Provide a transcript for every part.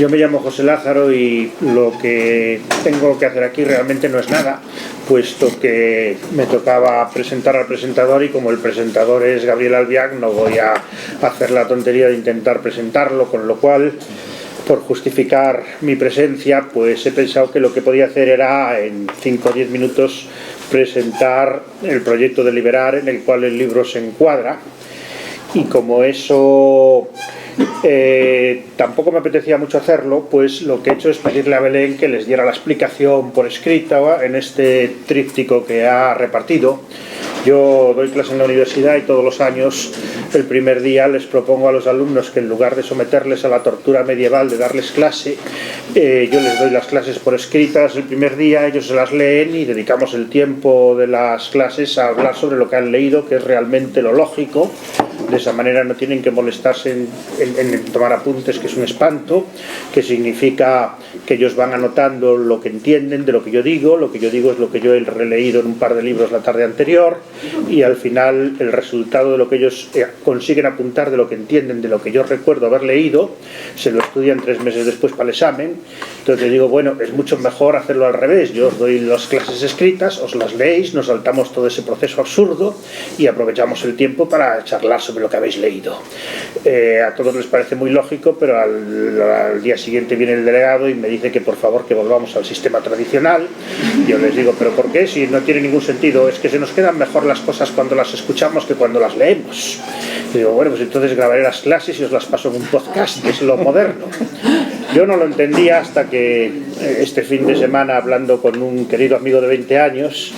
Yo me llamo José Lázaro y lo que tengo que hacer aquí realmente no es nada, puesto que me tocaba presentar al presentador y como el presentador es Gabriel Albiac no voy a hacer la tontería de intentar presentarlo, con lo cual, por justificar mi presencia, pues he pensado que lo que podía hacer era en 5 o 10 minutos presentar el proyecto de Liberar, en el cual el libro se encuadra, y como eso tampoco me apetecía mucho hacerlo, pues lo que he hecho es pedirle a Belén que les diera la explicación por escrita en este tríptico que ha repartido. Yo doy clase en la universidad y todos los años, el primer día, les propongo a los alumnos que en lugar de someterles a la tortura medieval de darles clase, yo les doy las clases por escritas el primer día, ellos se las leen y dedicamos el tiempo de las clases a hablar sobre lo que han leído, que es realmente lo lógico. De esa manera no tienen que molestarse en tomar apuntes, que es un espanto, que significa que ellos van anotando lo que entienden de lo que yo digo. Lo que yo digo es lo que yo he releído en un par de libros la tarde anterior, y al final el resultado de lo que ellos consiguen apuntar, de lo que entienden, de lo que yo recuerdo haber leído, se lo estudian 3 meses después para el examen. Entonces digo, bueno, es mucho mejor hacerlo al revés. Yo os doy las clases escritas, os las leéis, nos saltamos todo ese proceso absurdo y aprovechamos el tiempo para charlar sobre lo que habéis leído. A todos les parece muy lógico, pero al día siguiente viene el delegado y me dice que por favor que volvamos al sistema tradicional. Yo les digo, ¿pero por qué? Si no tiene ningún sentido, es que se nos quedan mejor las cosas cuando las escuchamos que cuando las leemos. Y digo, bueno, pues entonces grabaré las clases y os las paso en un podcast, que es lo moderno. Yo no lo entendía hasta que este fin de semana, hablando con un querido amigo de 20 años,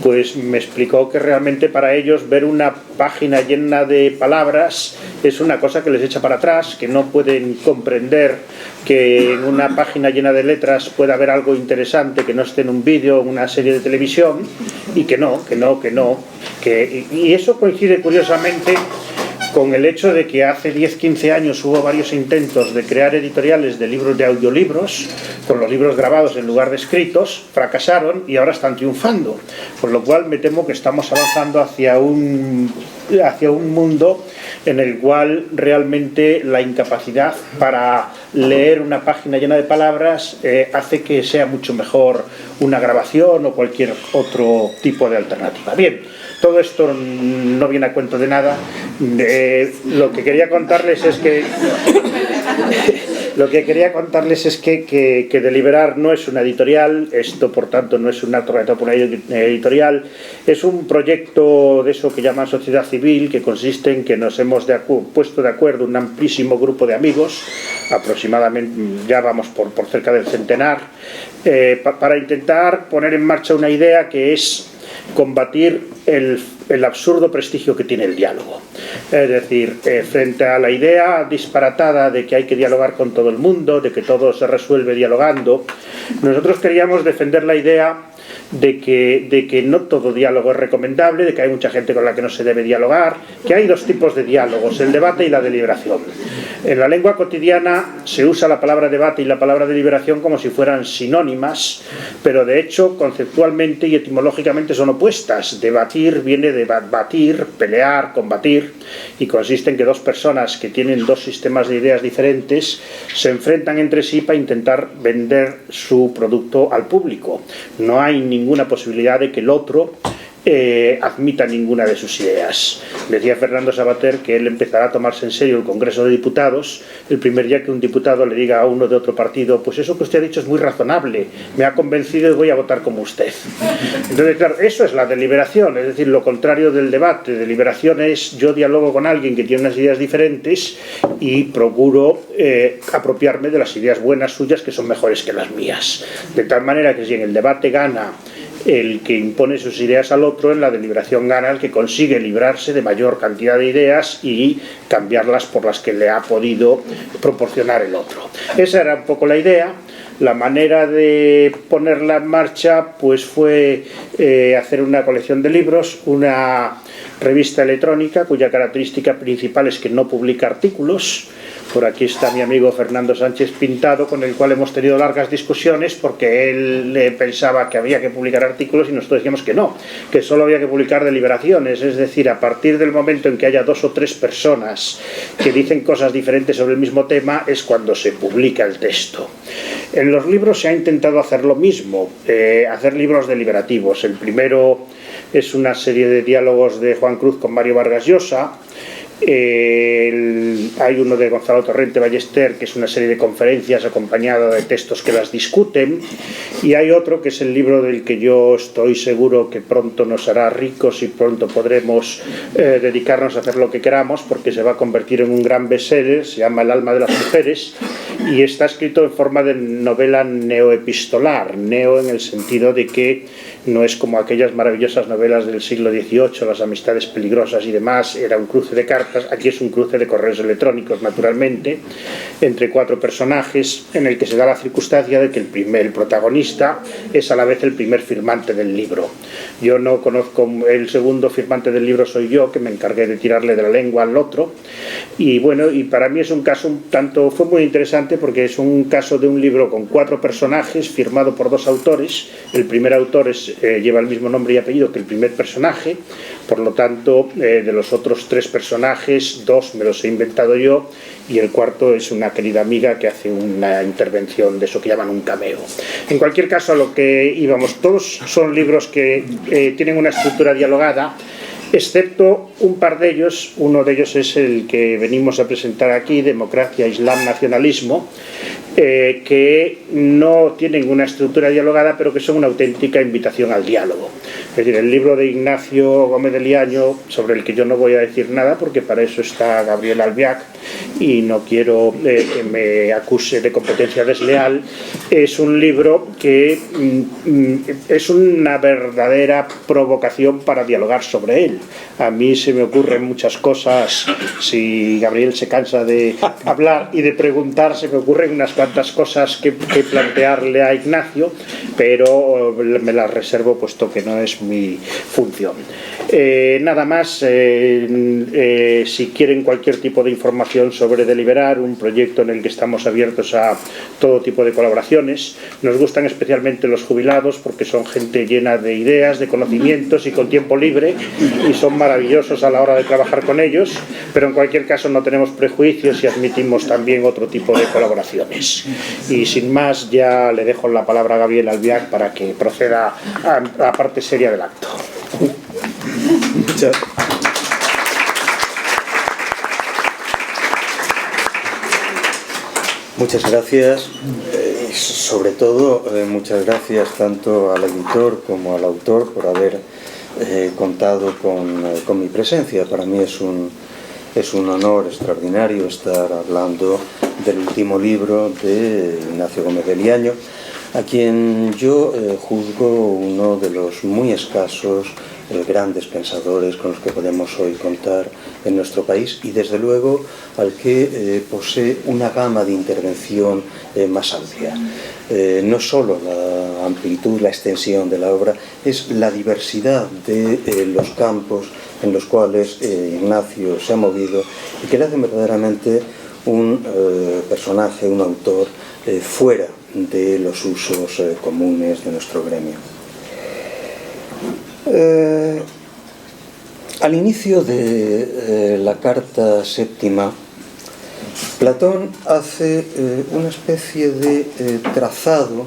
pues me explicó que realmente para ellos ver una página llena de palabras es una cosa que les echa para atrás, que no pueden comprender que en una página llena de letras pueda haber algo interesante que no esté en un vídeo o en una serie de televisión, y y eso coincide curiosamente con el hecho de que hace 10-15 años hubo varios intentos de crear editoriales de libros de audiolibros, con los libros grabados en lugar de escritos, fracasaron y ahora están triunfando, por lo cual me temo que estamos avanzando hacia un mundo en el cual realmente la incapacidad para leer una página llena de palabras hace que sea mucho mejor una grabación o cualquier otro tipo de alternativa. Bien, todo esto no viene a cuento de nada. Lo que quería contarles es que de Liberar no es una editorial. Esto, por tanto, no es un acto organizado por una editorial. Es un proyecto de eso que llaman sociedad civil, que consiste en que nos hemos puesto de acuerdo un amplísimo grupo de amigos, aproximadamente ya vamos por cerca del centenar, para intentar poner en marcha una idea que es combatir el absurdo prestigio que tiene el diálogo. Es decir, frente a la idea disparatada de que hay que dialogar con todo el mundo, de que todo se resuelve dialogando, nosotros queríamos defender la idea de que no todo diálogo es recomendable, de que hay mucha gente con la que no se debe dialogar, que hay 2 tipos de diálogos, el debate y la deliberación. En la lengua cotidiana se usa la palabra debate y la palabra deliberación como si fueran sinónimas, pero de hecho conceptualmente y etimológicamente son opuestas. Debatir viene de batir, pelear, combatir, y consiste en que 2 personas que tienen 2 sistemas de ideas diferentes se enfrentan entre sí para intentar vender su producto al público. No hay ninguna posibilidad de que el otro admita ninguna de sus ideas. Decía Fernando Savater que él empezará a tomarse en serio el Congreso de Diputados el primer día que un diputado le diga a uno de otro partido, pues eso que usted ha dicho es muy razonable, me ha convencido y voy a votar como usted. Entonces, claro, eso es la deliberación, es decir, lo contrario del debate. Deliberación es yo dialogo con alguien que tiene unas ideas diferentes y procuro apropiarme de las ideas buenas suyas que son mejores que las mías. De tal manera que si en el debate gana el que impone sus ideas al otro, en la deliberación gana el que consigue librarse de mayor cantidad de ideas y cambiarlas por las que le ha podido proporcionar el otro. Esa era un poco la idea. La manera de ponerla en marcha pues fue hacer una colección de libros, una revista electrónica cuya característica principal es que no publica artículos, Por aquí está mi amigo Fernando Sánchez Pintado, con el cual hemos tenido largas discusiones porque él pensaba que había que publicar artículos y nosotros decíamos que no, que solo había que publicar deliberaciones, es decir, a partir del momento en que haya 2 o 3 personas que dicen cosas diferentes sobre el mismo tema es cuando se publica el texto. En los libros se ha intentado hacer lo mismo, hacer libros deliberativos. El primero es una serie de diálogos de Juan Cruz con Mario Vargas Llosa. Hay uno de Gonzalo Torrente Ballester, que es una serie de conferencias acompañada de textos que las discuten, y hay otro que es el libro del que yo estoy seguro que pronto nos hará ricos y pronto podremos dedicarnos a hacer lo que queramos, porque se va a convertir en un gran bestseller. Se llama El alma de las mujeres y está escrito en forma de novela neoepistolar, neo en el sentido de que no es como aquellas maravillosas novelas del siglo XVIII, Las amistades peligrosas y demás, era un cruce de cartas. Aquí es un cruce de correos electrónicos, naturalmente, entre 4 personajes, en el que se da la circunstancia de que el protagonista es a la vez el primer firmante del libro. Yo no conozco, el segundo firmante del libro soy yo, que me encargué de tirarle de la lengua al otro, y bueno, y para mí es un caso un tanto, fue muy interesante porque es un caso de un libro con 4 personajes, firmado por 2 autores. El primer autor lleva el mismo nombre y apellido que el primer personaje, por lo tanto, de los otros 3 personajes, 2 me los he inventado yo, y el cuarto es una querida amiga que hace una intervención de eso que llaman un cameo. En cualquier caso, a lo que íbamos, todos son libros que tienen una estructura dialogada, excepto un par de ellos. Uno de ellos es el que venimos a presentar aquí, Democracia, Islam, Nacionalismo, que no tienen una estructura dialogada, pero que son una auténtica invitación al diálogo. Es decir, el libro de Ignacio Gómez de Liaño, sobre el que yo no voy a decir nada porque para eso está Gabriel Albiac y no quiero que me acuse de competencia desleal, es un libro que es una verdadera provocación para dialogar sobre él. A mí se me ocurren muchas cosas, si Gabriel se cansa de hablar y de preguntar, se me ocurren unas cuantas cosas que plantearle a Ignacio, pero me las reservo puesto que no es mi función. Nada más, si quieren cualquier tipo de información sobre Deliberar, un proyecto en el que estamos abiertos a todo tipo de colaboraciones. Nos gustan especialmente los jubilados porque son gente llena de ideas, de conocimientos y con tiempo libre, y son maravillosos a la hora de trabajar con ellos, pero en cualquier caso no tenemos prejuicios y admitimos también otro tipo de colaboraciones. Y sin más, ya le dejo la palabra a Gabriel Albiac para que proceda a la parte seria del acto. Muchas gracias. Sobre todo, muchas gracias tanto al editor como al autor por haber contado con mi presencia. Para mí es un honor extraordinario estar hablando del último libro de Ignacio Gómez de Liaño, a quien yo juzgo uno de los muy escasos grandes pensadores con los que podemos hoy contar en nuestro país, y desde luego al que posee una gama de intervención más amplia. No solo la amplitud, la extensión de la obra, es la diversidad de los campos en los cuales Ignacio se ha movido y que le hacen verdaderamente un personaje, un autor fuera de los usos comunes de nuestro gremio. Al inicio de la carta séptima, Platón hace una especie de trazado,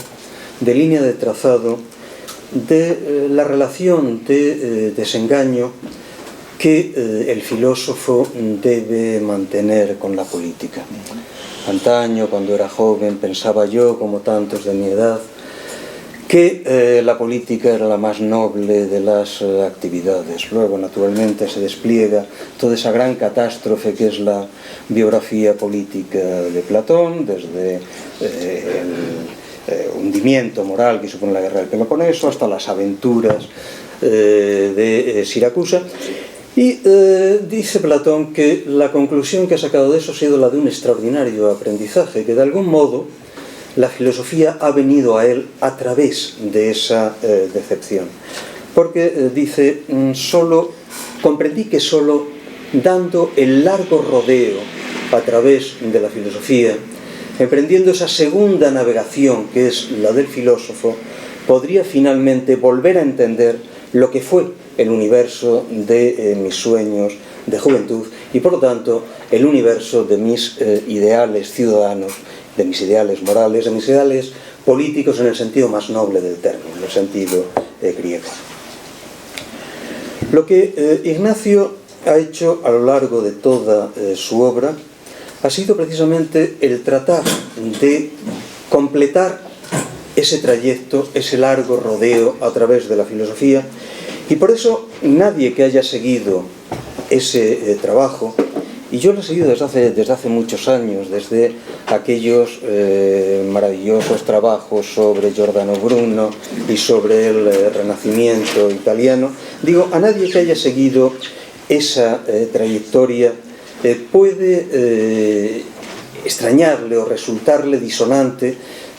de línea de trazado de la relación de desengaño que el filósofo debe mantener con la política. Antaño, cuando era joven, pensaba yo, como tantos de mi edad, que la política era la más noble de las actividades. Luego, naturalmente, se despliega toda esa gran catástrofe que es la biografía política de Platón, desde el hundimiento moral que supone la guerra del Peloponeso hasta las aventuras de Siracusa. Y dice Platón que la conclusión que ha sacado de eso ha sido la de un extraordinario aprendizaje, que de algún modo la filosofía ha venido a él a través de esa decepción. Porque dice, comprendí que solo dando el largo rodeo a través de la filosofía, emprendiendo esa segunda navegación que es la del filósofo, podría finalmente volver a entender lo que fue el universo de mis sueños de juventud y por lo tanto el universo de mis ideales ciudadanos, de mis ideales morales, de mis ideales políticos en el sentido más noble del término, en el sentido griego. Lo que Ignacio ha hecho a lo largo de toda su obra ha sido precisamente el tratar de completar ese trayecto, ese largo rodeo a través de la filosofía, y por eso nadie que haya seguido ese trabajo, y yo lo he seguido desde hace muchos años, desde aquellos maravillosos trabajos sobre Giordano Bruno y sobre el Renacimiento italiano, digo, a nadie que haya seguido esa trayectoria puede extrañarle o resultarle disonante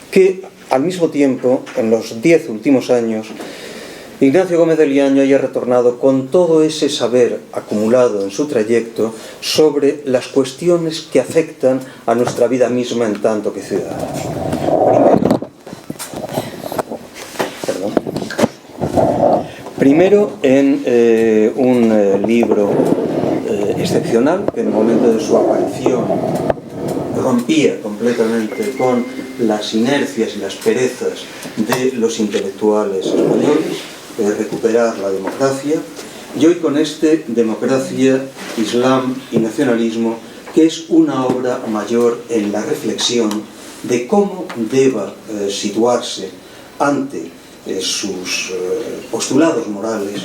que al mismo tiempo, en los 10 últimos años, Ignacio Gómez de Liaño haya retornado con todo ese saber acumulado en su trayecto sobre las cuestiones que afectan a nuestra vida misma en tanto que ciudadanos. Primero en un libro excepcional que en el momento de su aparición rompía completamente con las inercias y las perezas de los intelectuales españoles, Recuperar la democracia, y hoy con este Democracia, Islam y Nacionalismo, que es una obra mayor en la reflexión de cómo deba situarse ante sus postulados morales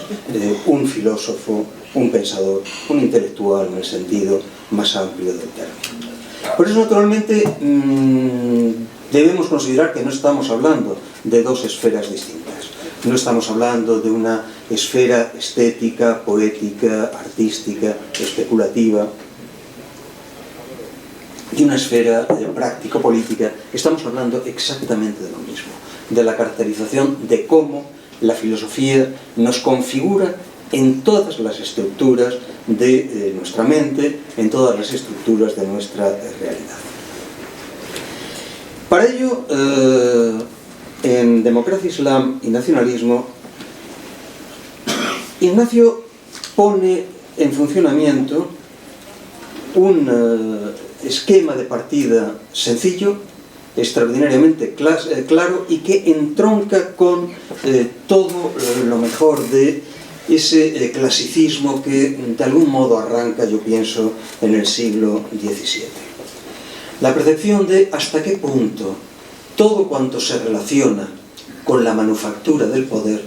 un filósofo, un pensador, un intelectual en el sentido más amplio del término. Por eso, naturalmente, debemos considerar que no estamos hablando de dos esferas distintas. No estamos hablando de una esfera estética, poética, artística, especulativa, y una esfera práctico-política. Estamos hablando exactamente de lo mismo, de la caracterización de cómo la filosofía nos configura en todas las estructuras de nuestra mente, en todas las estructuras de nuestra realidad. Para ello, en Democracia, Islam y Nacionalismo, Ignacio pone en funcionamiento un esquema de partida sencillo, extraordinariamente claro, y que entronca con todo lo mejor de ese clasicismo que de algún modo arranca, yo pienso, en el siglo XVII. La percepción de hasta qué punto todo cuanto se relaciona con la manufactura del poder,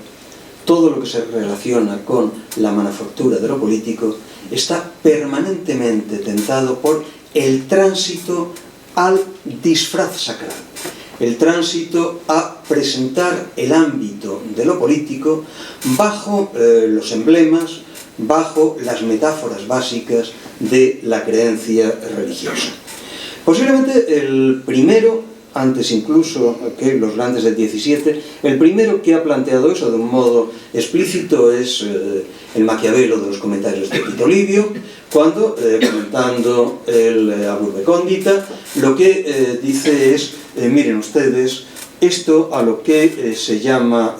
todo lo que se relaciona con la manufactura de lo político, está permanentemente tentado por el tránsito al disfraz sacral, el tránsito a presentar el ámbito de lo político bajo los emblemas, bajo las metáforas básicas de la creencia religiosa. Posiblemente el primero, antes incluso que los grandes del XVII, el primero que ha planteado eso de un modo explícito es el Maquiavelo de los comentarios de Tito Livio, cuando, comentando el Urbe Condita, lo que dice es, miren ustedes, esto a lo que se llama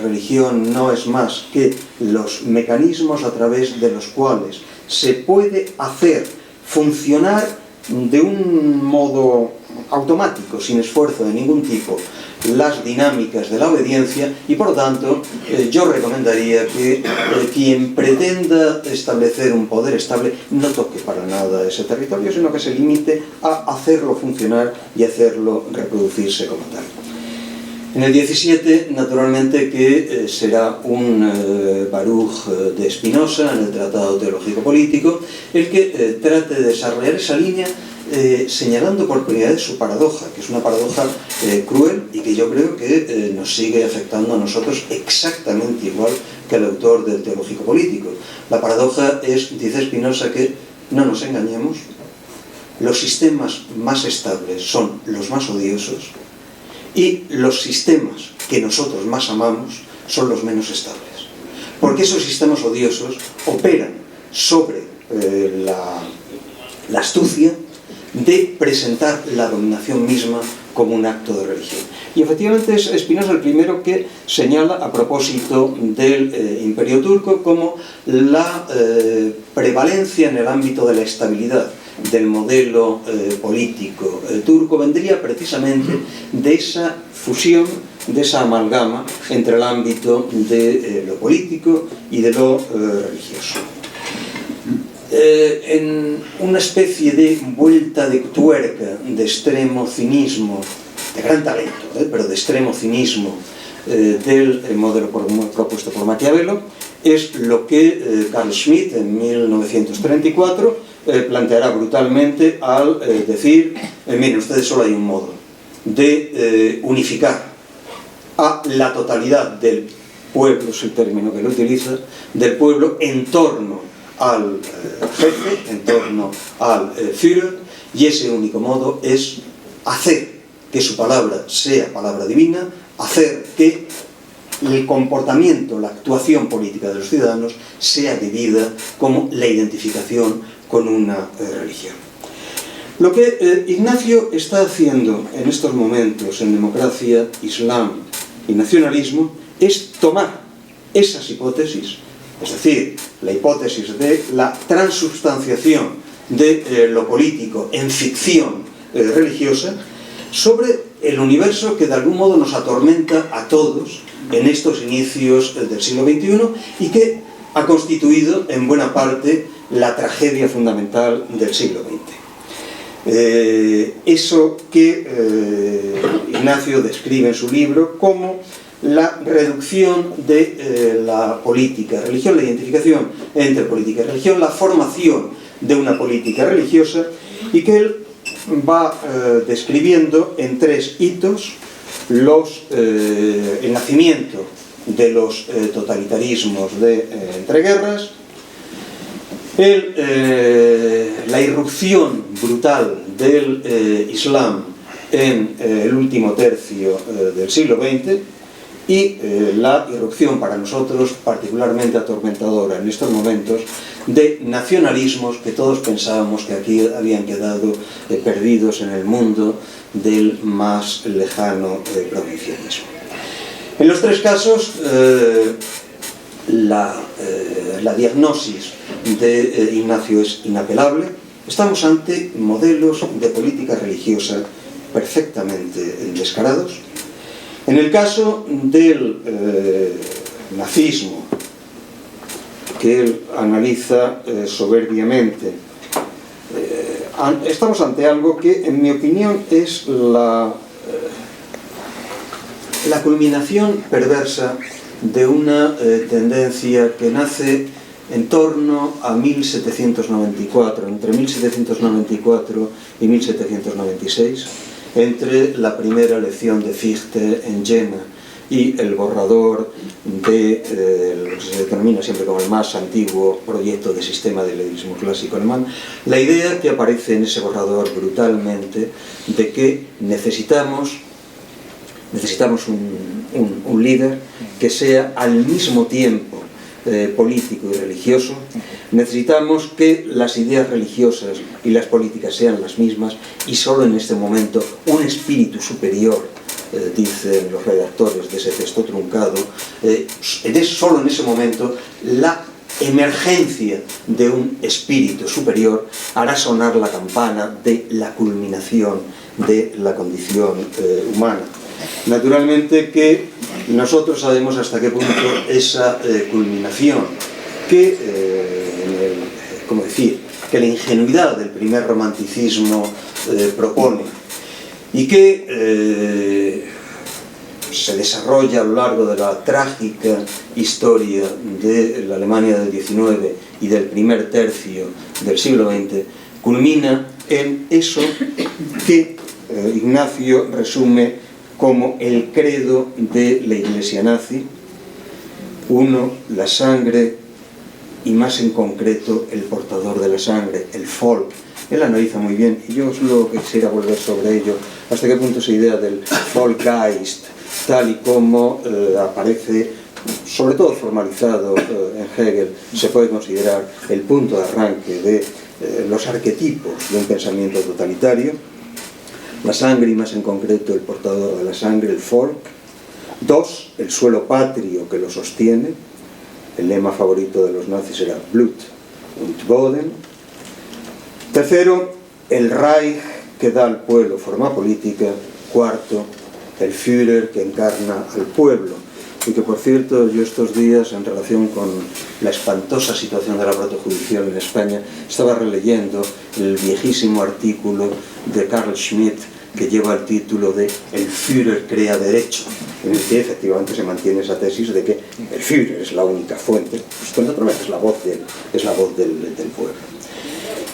religión no es más que los mecanismos a través de los cuales se puede hacer funcionar de un modo automático, sin esfuerzo de ningún tipo, las dinámicas de la obediencia, y por lo tanto yo recomendaría que quien pretenda establecer un poder estable no toque para nada ese territorio, sino que se limite a hacerlo funcionar y hacerlo reproducirse como tal. En el 17, naturalmente, que será un Baruch de Spinoza, en el Tratado Teológico Político, el que trate de desarrollar esa línea señalando por primera vez su paradoja, que es una paradoja cruel y que yo creo que nos sigue afectando a nosotros exactamente igual que al autor del Teológico Político. La paradoja es, dice Spinoza, que no nos engañemos, los sistemas más estables son los más odiosos y los sistemas que nosotros más amamos son los menos estables. Porque esos sistemas odiosos operan sobre la astucia, de presentar la dominación misma como un acto de religión. Y efectivamente es Spinoza el primero que señala, a propósito del Imperio turco, como la prevalencia en el ámbito de la estabilidad del modelo político turco vendría precisamente de esa fusión, de esa amalgama entre el ámbito de lo político y de lo religioso. En una especie de vuelta de tuerca, de extremo cinismo, de gran talento, pero de extremo cinismo del modelo propuesto por Maquiavelo, es lo que Carl Schmitt en 1934 planteará brutalmente al decir, miren, ustedes, solo hay un modo de unificar a la totalidad del pueblo, es el término que lo utiliza, del pueblo en torno al jefe, en torno al Führer, y ese único modo es hacer que su palabra sea palabra divina, hacer que el comportamiento, la actuación política de los ciudadanos sea vivida como la identificación con una religión. Lo que Ignacio está haciendo en estos momentos en Democracia, Islam y Nacionalismo es tomar esas hipótesis, es decir, la hipótesis de la transubstanciación de lo político en ficción religiosa, sobre el universo que de algún modo nos atormenta a todos en estos inicios del siglo XXI y que ha constituido en buena parte la tragedia fundamental del siglo XX. Eso que Ignacio describe en su libro como la reducción de la política y religión, la identificación entre política y religión, la formación de una política religiosa, y que él va describiendo en tres hitos el nacimiento de los totalitarismos de entreguerras, la irrupción brutal del Islam en el último tercio del siglo XX y la irrupción para nosotros particularmente atormentadora en estos momentos de nacionalismos que todos pensábamos que aquí habían quedado perdidos en el mundo del más lejano provincianismo. En los tres casos la diagnosis de Ignacio es inapelable. Estamos ante modelos de política religiosa perfectamente descarados. En el caso del nazismo, que él analiza soberbiamente, estamos ante algo que, en mi opinión, es la culminación perversa de una tendencia que nace en torno a 1794, entre 1794 y 1796, entre la primera lección de Fichte en Jena y el borrador de lo que se denomina siempre como el más antiguo proyecto de sistema del laicismo clásico alemán, la idea que aparece en ese borrador brutalmente de que necesitamos un líder que sea al mismo tiempo político y religioso. Necesitamos que las ideas religiosas y las políticas sean las mismas, y solo en este momento un espíritu superior, dicen los redactores de ese texto truncado, solo en ese momento la emergencia de un espíritu superior hará sonar la campana de la culminación de la condición humana. Naturalmente que nosotros sabemos hasta qué punto esa culminación que, que la ingenuidad del primer romanticismo propone y que se desarrolla a lo largo de la trágica historia de la Alemania del XIX y del primer tercio del siglo XX, culmina en eso que Ignacio resume como el credo de la Iglesia nazi: uno, la sangre, y más en concreto el portador de la sangre, el Volk. Él analiza muy bien, y yo solo quisiera volver sobre ello, hasta qué punto esa idea del Volksgeist, tal y como aparece, sobre todo formalizado en Hegel, se puede considerar el punto de arranque de los arquetipos de un pensamiento totalitario. La sangre, y más en concreto el portador de la sangre, el Volk. 2, el suelo patrio que lo sostiene. El lema favorito de los nazis era Blut und Boden. 3, el Reich que da al pueblo forma política. 4, el Führer que encarna al pueblo. Y que, por cierto, yo estos días, en relación con la espantosa situación del aparato judicial en España, estaba releyendo el viejísimo artículo de Carl Schmitt que lleva el título de El Führer crea derecho, en el que efectivamente se mantiene esa tesis de que el Führer es la única fuente, pues naturalmente es la voz del pueblo.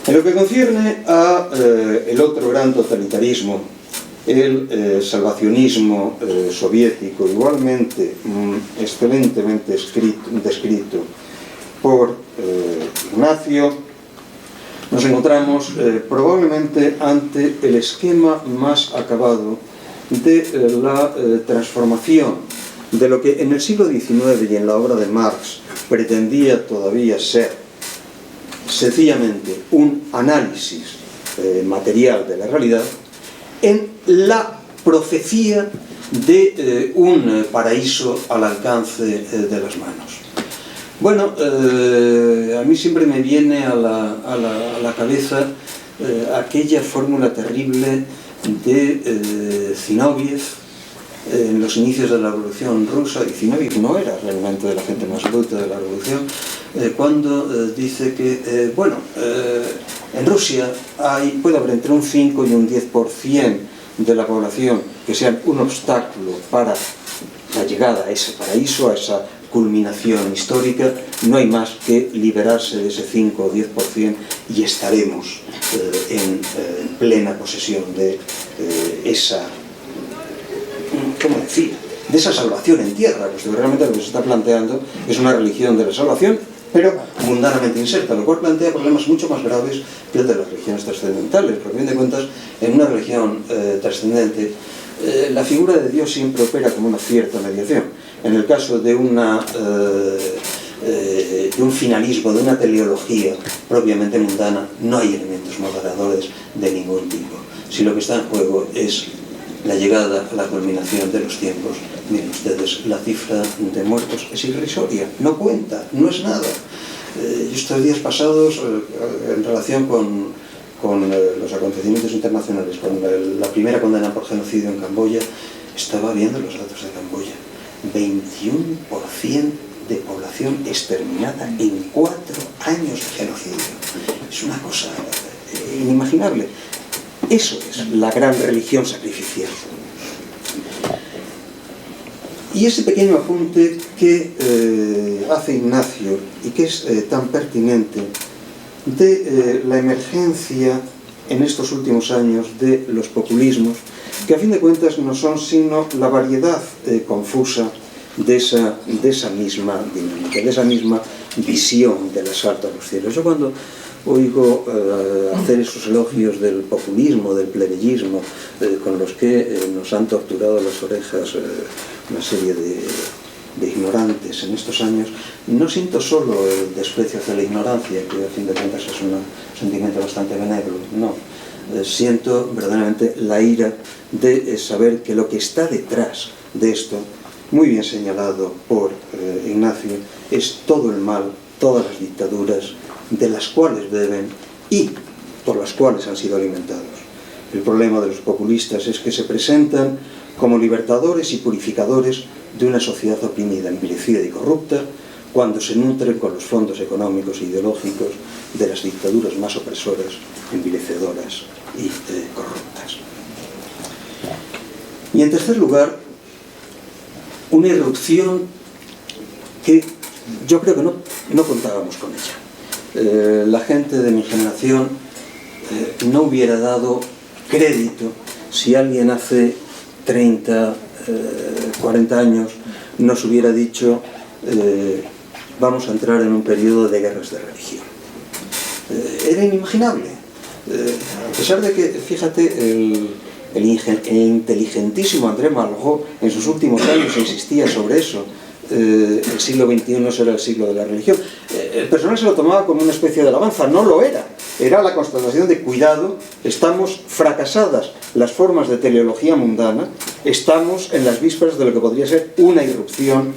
En lo que concierne a el otro gran totalitarismo, el salvacionismo soviético, igualmente excelentemente descrito por Ignacio, nos encontramos probablemente ante el esquema más acabado de la transformación de lo que en el siglo XIX y en la obra de Marx pretendía todavía ser sencillamente un análisis material de la realidad, en la profecía de un paraíso al alcance de las manos. Bueno, a mí siempre me viene a la cabeza aquella fórmula terrible de Zinoviev en los inicios de la Revolución Rusa, y Zinoviev no era realmente de la gente más bruta de la Revolución, cuando dice que, en Rusia puede haber entre un 5 y un 10% de la población que sean un obstáculo para la llegada a ese paraíso, a esa culminación histórica. No hay más que liberarse de ese 5 o 10% y estaremos en plena posesión de esa, ¿cómo decir?, de esa salvación en tierra, pues realmente lo que se está planteando es una religión de la salvación, pero mundanamente inserta, lo cual plantea problemas mucho más graves que el de las religiones trascendentales, porque a fin de cuentas, en una religión trascendente, la figura de Dios siempre opera como una cierta mediación. En el caso de un finalismo, de una teleología propiamente mundana, no hay elementos moderadores de ningún tipo. Si lo que está en juego es la llegada a la culminación de los tiempos, miren ustedes, la cifra de muertos es irrisoria, no cuenta, no es nada. Estos días pasados, en relación con los acontecimientos internacionales, con la primera condena por genocidio en Camboya, estaba viendo los datos de Camboya. 21% de población exterminada en 4 años de genocidio. Es una cosa inimaginable. Eso es la gran religión sacrificial. Y ese pequeño apunte que hace Ignacio y que es tan pertinente de la emergencia en estos últimos años de los populismos, que a fin de cuentas no son sino la variedad confusa de esa misma dinámica, de esa misma visión del asalto a los cielos. Yo cuando oigo hacer esos elogios del populismo, del plebeyismo, con los que nos han torturado las orejas una serie de ignorantes en estos años, no siento solo el desprecio hacia la ignorancia, que a fin de cuentas es un sentimiento bastante benévolo, no. Siento verdaderamente la ira de saber que lo que está detrás de esto, muy bien señalado por Ignacio, es todo el mal, todas las dictaduras de las cuales beben y por las cuales han sido alimentados. El problema de los populistas es que se presentan como libertadores y purificadores de una sociedad oprimida, envilecida y corrupta, cuando se nutren con los fondos económicos e ideológicos de las dictaduras más opresoras, envilecedoras y corruptas. Y en tercer lugar, una irrupción que yo creo que no contábamos con ella. La gente de mi generación no hubiera dado crédito si alguien hace 30, 40 años nos hubiera dicho vamos a entrar en un periodo de guerras de religión. Era inimaginable. A pesar de que, fíjate, el inteligentísimo André Malraux en sus últimos años insistía sobre eso. El siglo XXI será el siglo de la religión. El personal se lo tomaba como una especie de alabanza, no lo era. era la constatación de cuidado, estamos fracasadas las formas de teleología mundana, estamos en las vísperas de lo que podría ser una irrupción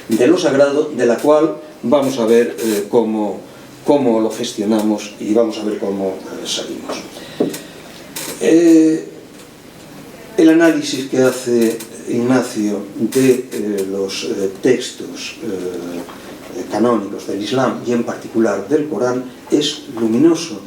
de lo sagrado, de la cual vamos a ver cómo lo gestionamos y vamos a ver cómo salimos. El análisis que hace Ignacio de los textos canónicos del Islam y en particular del Corán es luminoso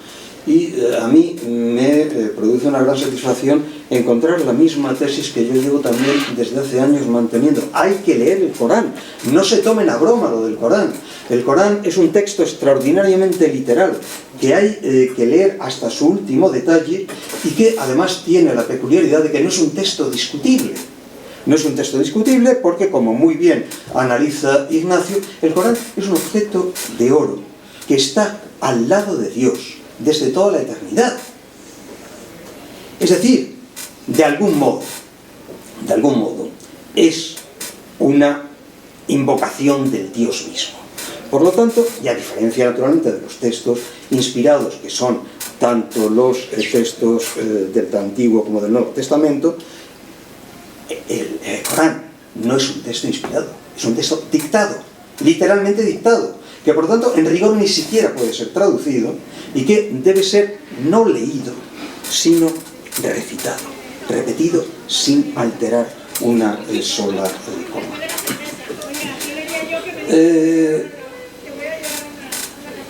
y a mí me produce una gran satisfacción encontrar la misma tesis que yo llevo también desde hace años manteniendo. Hay que leer el Corán, no se tomen a broma lo del Corán. El Corán es un texto extraordinariamente literal que hay que leer hasta su último detalle y que además tiene la peculiaridad de que no es un texto discutible. No es un texto discutible porque, como muy bien analiza Ignacio, el Corán es un objeto de oro que está al lado de Dios desde toda la eternidad. Es decir, de algún modo, es una invocación del Dios mismo. Por lo tanto, y a diferencia naturalmente de los textos inspirados, que son tanto los textos del Antiguo como del Nuevo Testamento, el Corán no es un texto inspirado, es un texto dictado, literalmente dictado, que por lo tanto en rigor ni siquiera puede ser traducido y que debe ser no leído, sino recitado, repetido sin alterar una sola coma.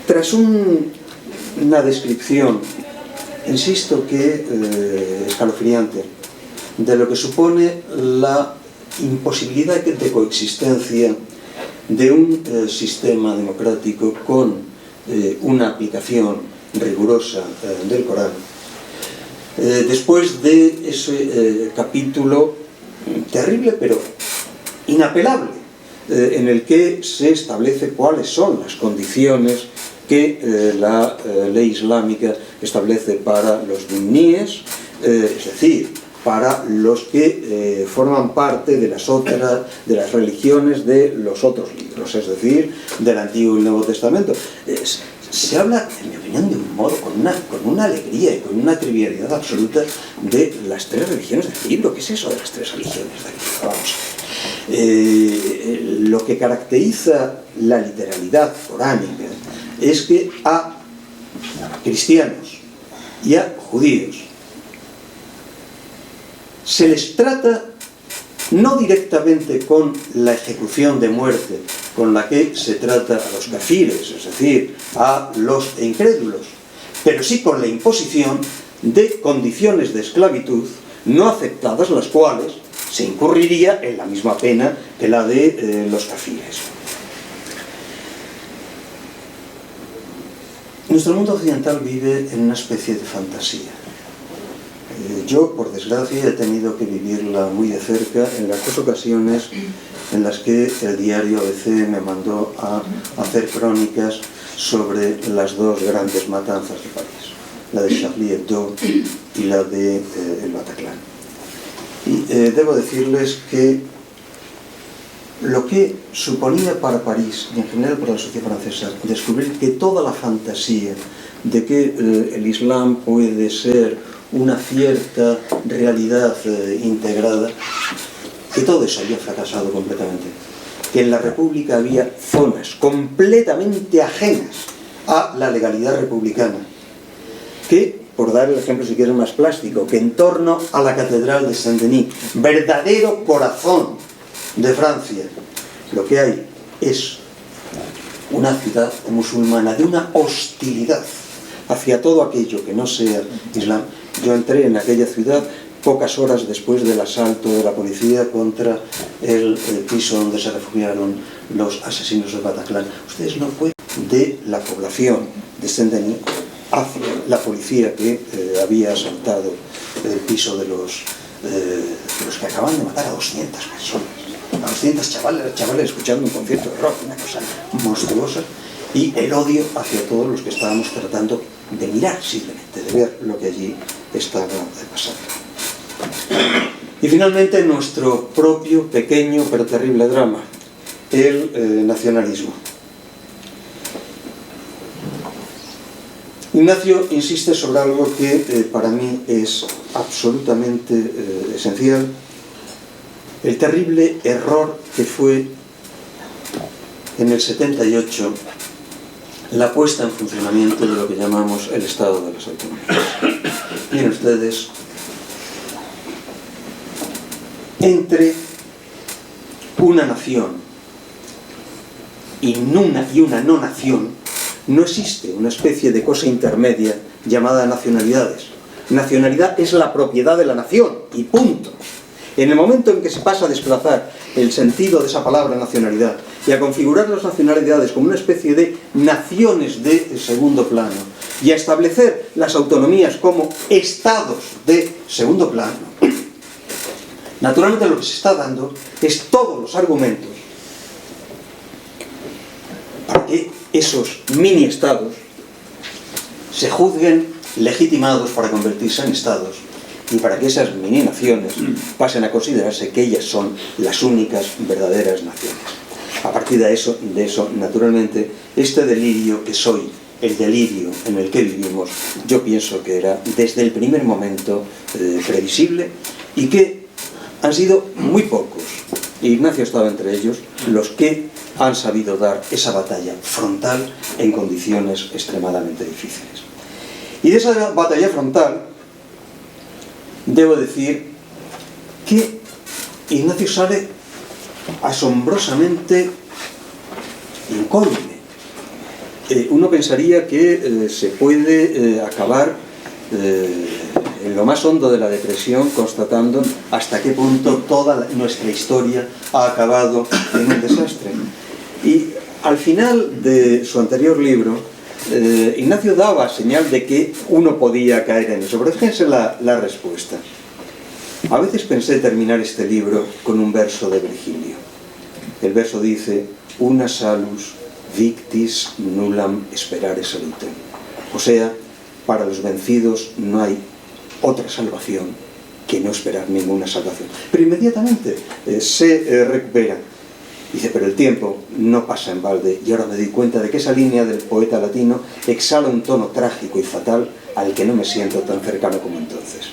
Tras una descripción, insisto que escalofriante, de lo que supone la imposibilidad de coexistencia de un sistema democrático con una aplicación rigurosa del Corán, después de ese capítulo terrible pero inapelable, en el que se establece cuáles son las condiciones que la ley islámica establece para los dhimníes, es decir, para los que forman parte de las religiones de los otros libros, es decir, del Antiguo y el Nuevo Testamento. Se habla, en mi opinión, de un modo, con una alegría y con una trivialidad absoluta de las tres religiones del libro. ¿Qué es eso de las tres religiones del libro? Vamos a ver. Lo que caracteriza la literalidad coránica es que a cristianos y a judíos se les trata no directamente con la ejecución de muerte con la que se trata a los kafires, es decir, a los incrédulos, pero sí con la imposición de condiciones de esclavitud no aceptadas, las cuales se incurriría en la misma pena que la de los kafires. Nuestro mundo occidental vive en una especie de fantasía. Yo, por desgracia, he tenido que vivirla muy de cerca en las dos ocasiones en las que el diario ABC me mandó a hacer crónicas sobre las dos grandes matanzas de París, la de Charlie Hebdo y la de el Bataclan. Y debo decirles que lo que suponía para París y en general para la sociedad francesa descubrir que toda la fantasía de que el Islam puede ser una cierta realidad integrada, que todo eso había fracasado completamente, que en la República había zonas completamente ajenas a la legalidad republicana, que, por dar el ejemplo si quieren más plástico, que en torno a la Catedral de Saint-Denis, verdadero corazón de Francia, lo que hay es una ciudad musulmana de una hostilidad hacia todo aquello que no sea Islam. Yo entré en aquella ciudad pocas horas después del asalto de la policía contra el piso donde se refugiaron los asesinos del Bataclan. Ustedes no pueden de la población de Saint-Denis hacia la policía que había asaltado el piso de los que acaban de matar a 200 personas, a 200 chavales escuchando un concierto de rock, una cosa monstruosa, y el odio hacia todos los que estábamos tratando de mirar simplemente, de ver lo que allí estaba pasando. Y finalmente nuestro propio pequeño pero terrible drama, el nacionalismo. Ignacio insiste sobre algo que para mí es absolutamente esencial: el terrible error que fue en el 78 la puesta en funcionamiento de lo que llamamos el Estado de las Autonomías. Miren ustedes, entre una nación y una no nación no existe una especie de cosa intermedia llamada nacionalidades. Nacionalidad es la propiedad de la nación y punto. En el momento en que se pasa a desplazar el sentido de esa palabra nacionalidad y a configurar las nacionalidades como una especie de naciones de segundo plano y a establecer las autonomías como estados de segundo plano, naturalmente lo que se está dando es todos los argumentos para que esos mini estados se juzguen legitimados para convertirse en estados y para que esas mini naciones pasen a considerarse que ellas son las únicas verdaderas naciones. A partir de eso, naturalmente, este delirio que soy, el delirio en el que vivimos, yo pienso que era desde el primer momento previsible, y que han sido muy pocos, y Ignacio estaba entre ellos, los que han sabido dar esa batalla frontal en condiciones extremadamente difíciles. Y de esa batalla frontal debo decir que Ignacio sale asombrosamente incólume. Uno pensaría que se puede acabar en lo más hondo de la depresión constatando hasta qué punto toda nuestra historia ha acabado en un desastre. Y al final de su anterior libro, Ignacio daba señal de que uno podía caer en eso. Pero fíjense la respuesta. A veces pensé terminar este libro con un verso de Virgilio. El verso dice: una salus victis nullam sperare salutem. O sea, para los vencidos no hay otra salvación que no esperar ninguna salvación. Pero inmediatamente se recupera. Dice, pero el tiempo no pasa en balde, y ahora me doy cuenta de que esa línea del poeta latino exhala un tono trágico y fatal al que no me siento tan cercano como entonces.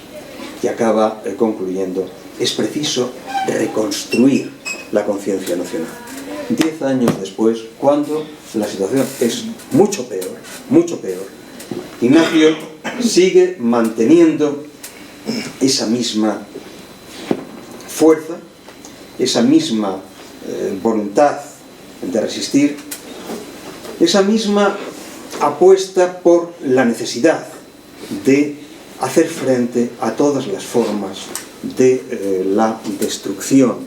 Y acaba concluyendo: es preciso reconstruir la conciencia nacional. 10 años después, cuando la situación es mucho peor, Ignacio sigue manteniendo esa misma fuerza, esa misma voluntad de resistir, esa misma apuesta por la necesidad de hacer frente a todas las formas de la destrucción,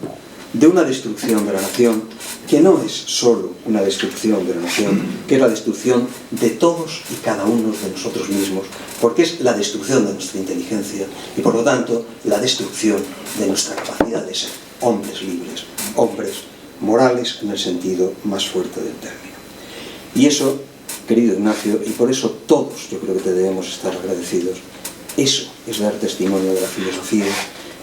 de una destrucción de la nación que no es solo una destrucción de la nación, que es la destrucción de todos y cada uno de nosotros mismos, porque es la destrucción de nuestra inteligencia y por lo tanto la destrucción de nuestra capacidad de ser hombres libres, hombres morales en el sentido más fuerte del término. Y eso, querido Ignacio, y por eso todos yo creo que te debemos estar agradecidos, eso es dar testimonio de la filosofía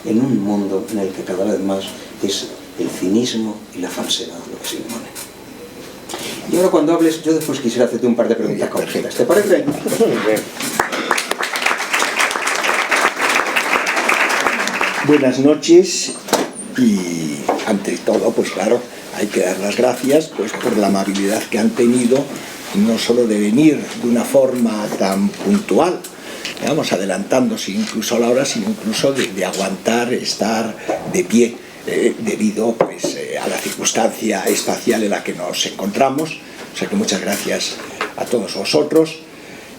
en un mundo en el que cada vez más es el cinismo y la falsedad lo que se impone. Y ahora cuando hables, yo después quisiera hacerte un par de preguntas concretas. ¿Te parece? Buenas noches, y ante todo, pues claro, hay que dar las gracias pues por la amabilidad que han tenido, no solo de venir de una forma tan puntual, digamos, adelantándose incluso a la hora, sino incluso de aguantar estar de pie debido pues a la circunstancia espacial en la que nos encontramos. O sea que muchas gracias a todos vosotros.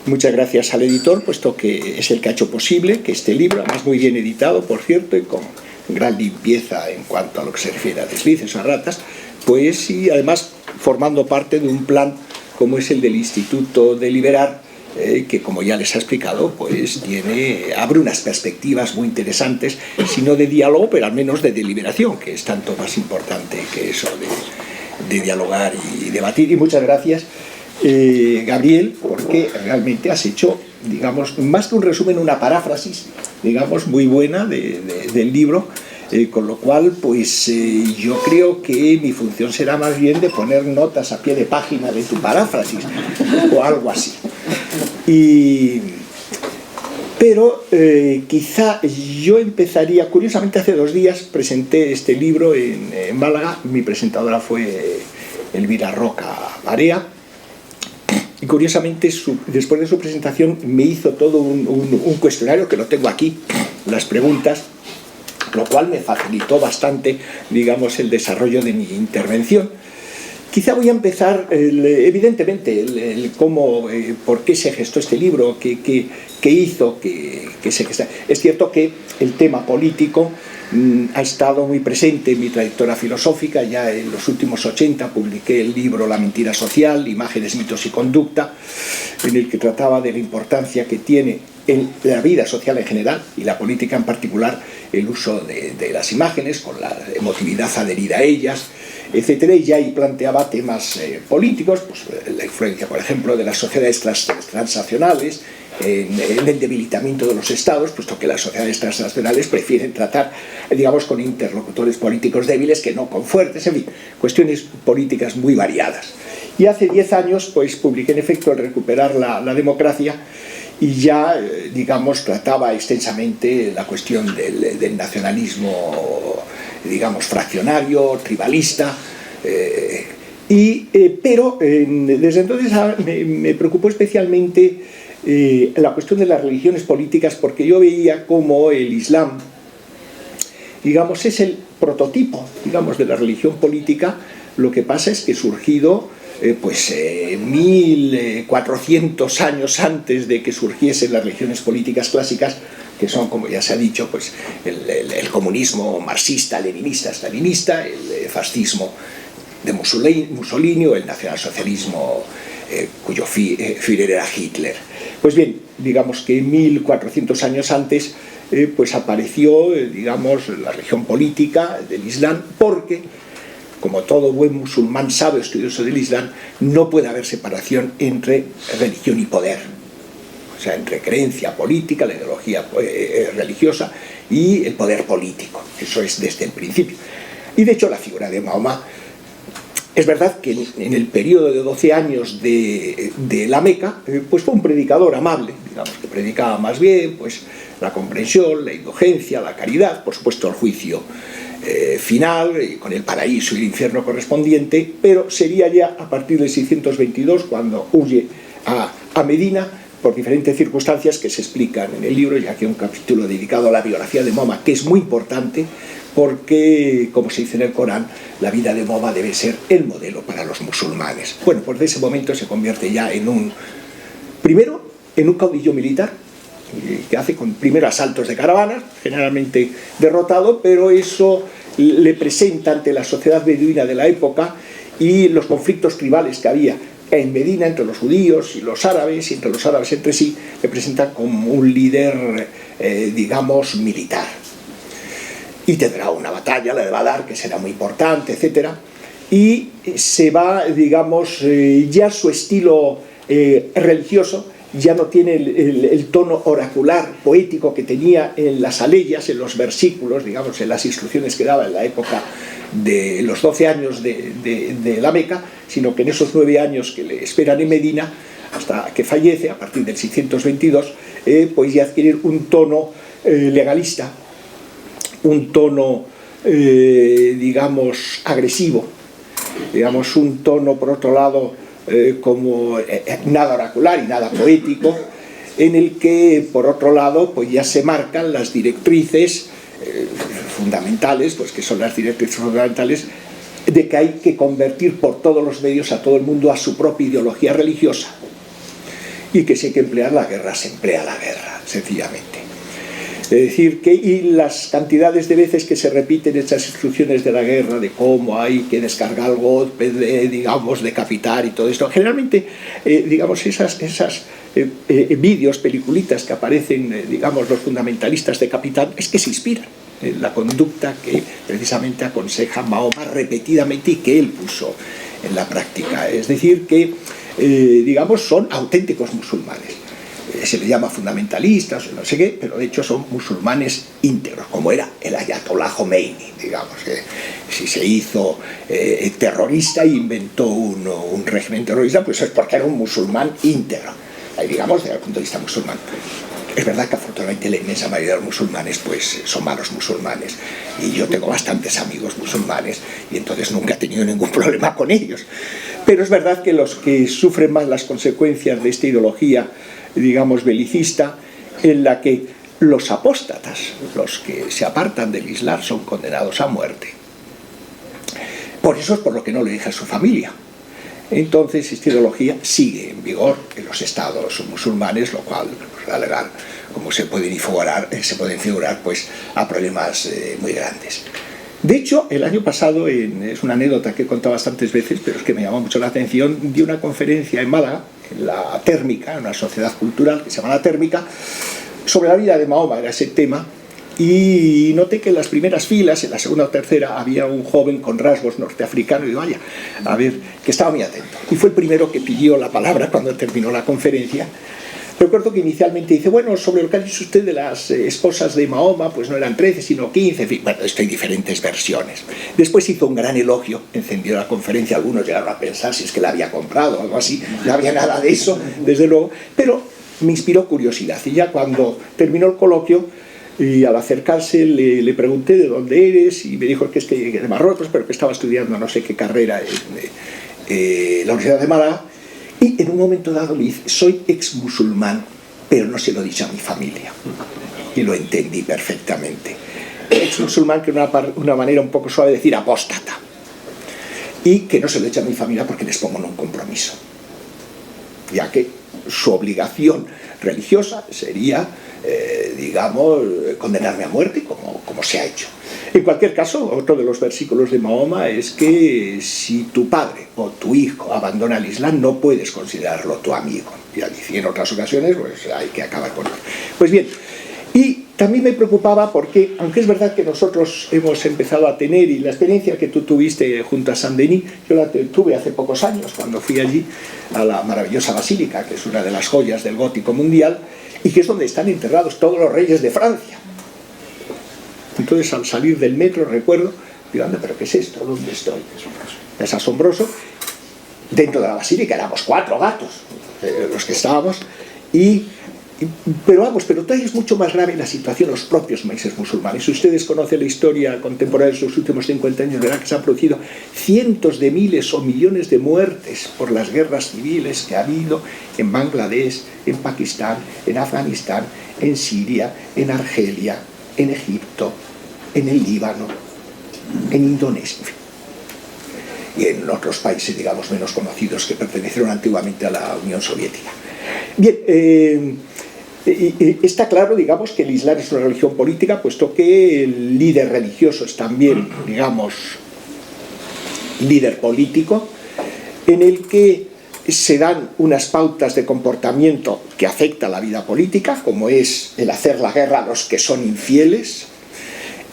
Muchas gracias al editor, puesto que es el que ha hecho posible que este libro, además muy bien editado, por cierto, y con gran limpieza en cuanto a lo que se refiere a deslices o a ratas, pues, y además formando parte de un plan como es el del Instituto de Liberar, que como ya les ha explicado, pues abre unas perspectivas muy interesantes, si no de diálogo, pero al menos de deliberación, que es tanto más importante que eso de dialogar y debatir. Y muchas gracias, Gabriel, porque realmente has hecho, digamos, más que un resumen, una paráfrasis, digamos, muy buena del libro, con lo cual, pues yo creo que mi función será más bien de poner notas a pie de página de tu paráfrasis, o algo así. Pero quizá yo empezaría, curiosamente hace 2 días presenté este libro en Málaga, mi presentadora fue Elvira Roca Barea, y curiosamente después de su presentación me hizo todo un cuestionario, que lo tengo aquí, las preguntas, lo cual me facilitó bastante, digamos, el desarrollo de mi intervención. Quizá voy a empezar, evidentemente, cómo, por qué se gestó este libro, qué hizo que se gestara. Es cierto que el tema político ha estado muy presente en mi trayectoria filosófica. Ya en los últimos 80 publiqué el libro La mentira social, imágenes, mitos y conducta, en el que trataba de la importancia que tiene en la vida social en general y la política en particular el uso de las imágenes, con la emotividad adherida a ellas, etcétera, y ya ahí planteaba temas políticos, pues la influencia, por ejemplo, de las sociedades transnacionales en el debilitamiento de los estados, puesto que las sociedades transnacionales prefieren tratar, digamos, con interlocutores políticos débiles que no con fuertes, en fin, cuestiones políticas muy variadas. Y hace 10 años, pues publiqué en efecto el recuperar la democracia, y ya, digamos, trataba extensamente la cuestión del nacionalismo, digamos, fraccionario, tribalista, pero desde entonces me preocupó especialmente la cuestión de las religiones políticas, porque yo veía como el Islam, digamos, es el prototipo, digamos, de la religión política. Lo que pasa es que surgido 1400 años antes de que surgiesen las religiones políticas clásicas, que son, como ya se ha dicho, pues el comunismo marxista, leninista, stalinista, el fascismo de Mussolini o el nacionalsocialismo cuyo Führer era Hitler. Pues bien, digamos que 1400 años antes pues apareció, digamos, la religión política del Islam, porque, como todo buen musulmán sabe, estudioso del Islam, no puede haber separación entre religión y poder. O sea, entre creencia política, la ideología religiosa y el poder político. Eso es desde el principio. Y de hecho la figura de Mahoma, es verdad que en el periodo de 12 años de la Meca, pues fue un predicador amable, digamos, que predicaba más bien pues la comprensión, la indulgencia, la caridad, por supuesto el juicio final, con el paraíso y el infierno correspondiente, pero sería ya a partir del 622 cuando huye a Medina, por diferentes circunstancias que se explican en el libro, ya que hay un capítulo dedicado a la biografía de Mahoma, que es muy importante, porque, como se dice en el Corán, la vida de Mahoma debe ser el modelo para los musulmanes. Bueno, pues de ese momento se convierte ya primero en un caudillo militar, que hace con primero asaltos de caravanas, generalmente derrotado, pero eso le presenta ante la sociedad beduina de la época y los conflictos tribales que había en Medina entre los judíos y los árabes, y entre los árabes entre sí, le presenta como un líder, digamos, militar. Y tendrá una batalla, la de Badar, que será muy importante, etc. Y se va, digamos, ya su estilo religioso ya no tiene el tono oracular, poético que tenía en las aleyas, en los versículos, digamos, en las instrucciones que daba en la época de los 12 años de la Meca, sino que en esos 9 años que le esperan en Medina, hasta que fallece, a partir del 622, pues ya adquiere un tono legalista, un tono, digamos, agresivo, digamos, un tono, por otro lado, como nada oracular y nada poético, en el que, por otro lado, pues ya se marcan las directrices fundamentales, pues que son las directrices fundamentales de que hay que convertir por todos los medios a todo el mundo a su propia ideología religiosa, y que si hay que emplear la guerra, se emplea la guerra, sencillamente. Es decir, que y las cantidades de veces que se repiten estas instrucciones de la guerra, de cómo hay que descargar el golpe, digamos, decapitar y todo esto, generalmente, digamos, esas vídeos, peliculitas que aparecen, digamos, los fundamentalistas decapitando, es que se inspiran en la conducta que precisamente aconseja Mahoma repetidamente y que él puso en la práctica. Es decir, que, digamos, son auténticos musulmanes. Se les llama fundamentalistas, no sé qué, pero de hecho son musulmanes íntegros, como era el Ayatollah Khomeini, digamos, si se hizo terrorista e inventó un régimen terrorista, pues es porque era un musulmán íntegro. digamos, desde el punto de vista musulmán. Es verdad que afortunadamente la inmensa mayoría de los musulmanes pues son malos musulmanes, y yo tengo bastantes amigos musulmanes y entonces nunca he tenido ningún problema con ellos. Pero es verdad que los que sufren más las consecuencias de esta ideología, digamos, belicista, en la que los apóstatas, los que se apartan del Islam, son condenados a muerte. Por eso es por lo que no le deja a su familia. Entonces esta ideología sigue en vigor en los estados musulmanes, lo cual pues, da lugar, como se pueden figurar pues, a problemas muy grandes. De hecho, el año pasado, es una anécdota que he contado bastantes veces, pero es que me llamó mucho la atención, di una conferencia en Málaga, en la Térmica, en una sociedad cultural que se llama La Térmica, sobre la vida de Mahoma, era ese tema. Y noté que en las primeras filas, en la segunda o tercera, había un joven con rasgos norteafricanos, y digo, vaya, a ver, que estaba muy atento. Y fue el primero que pidió la palabra cuando terminó la conferencia. Recuerdo que inicialmente dice, bueno, sobre lo que ha dicho usted de las esposas de Mahoma, pues no eran 13, sino 15, en fin, bueno, esto hay diferentes versiones. Después hizo un gran elogio, encendió la conferencia, algunos llegaron a pensar si es que la había comprado o algo así, no había nada de eso, desde luego, pero me inspiró curiosidad. Y ya cuando terminó el coloquio, y al acercarse le pregunté de dónde eres, y me dijo que es que de Marruecos, pero que estaba estudiando no sé qué carrera en la Universidad de Málaga. Y en un momento dado le dice, soy ex musulmán, pero no se lo he dicho a mi familia. Y lo entendí perfectamente. Ex musulmán, que es una manera un poco suave de decir apóstata. Y que no se lo he dicho a mi familia porque les pongo en un compromiso, ya que su obligación religiosa sería digamos, condenarme a muerte, como se ha hecho. En cualquier caso, otro de los versículos de Mahoma es que si tu padre o tu hijo abandona el Islam, no puedes considerarlo tu amigo. Y en otras ocasiones, pues hay que acabar con él. Pues bien, y también me preocupaba porque, aunque es verdad que nosotros hemos empezado a tener, y la experiencia que tú tuviste junto a Saint-Denis, yo la tuve hace pocos años, cuando fui allí a la maravillosa basílica, que es una de las joyas del gótico mundial, y que es donde están enterrados todos los reyes de Francia. Entonces, al salir del metro, recuerdo, digo, anda, ¿pero qué es esto? ¿Dónde estoy? Es asombroso. Dentro de la basílica éramos 4 gatos, los que estábamos, pero todavía es mucho más grave la situación en los propios países musulmanes. Si ustedes conocen la historia contemporánea de los últimos 50 años, verán que se han producido cientos de miles o millones de muertes por las guerras civiles que ha habido en Bangladesh, en Pakistán, en Afganistán, en Siria, en Argelia, en Egipto, en el Líbano, en Indonesia, y en otros países, digamos, menos conocidos que pertenecieron antiguamente a la Unión Soviética. Bien, está claro, digamos, que el Islam es una religión política, puesto que el líder religioso es también, digamos, líder político, en el que se dan unas pautas de comportamiento que afectan la vida política, como es el hacer la guerra a los que son infieles,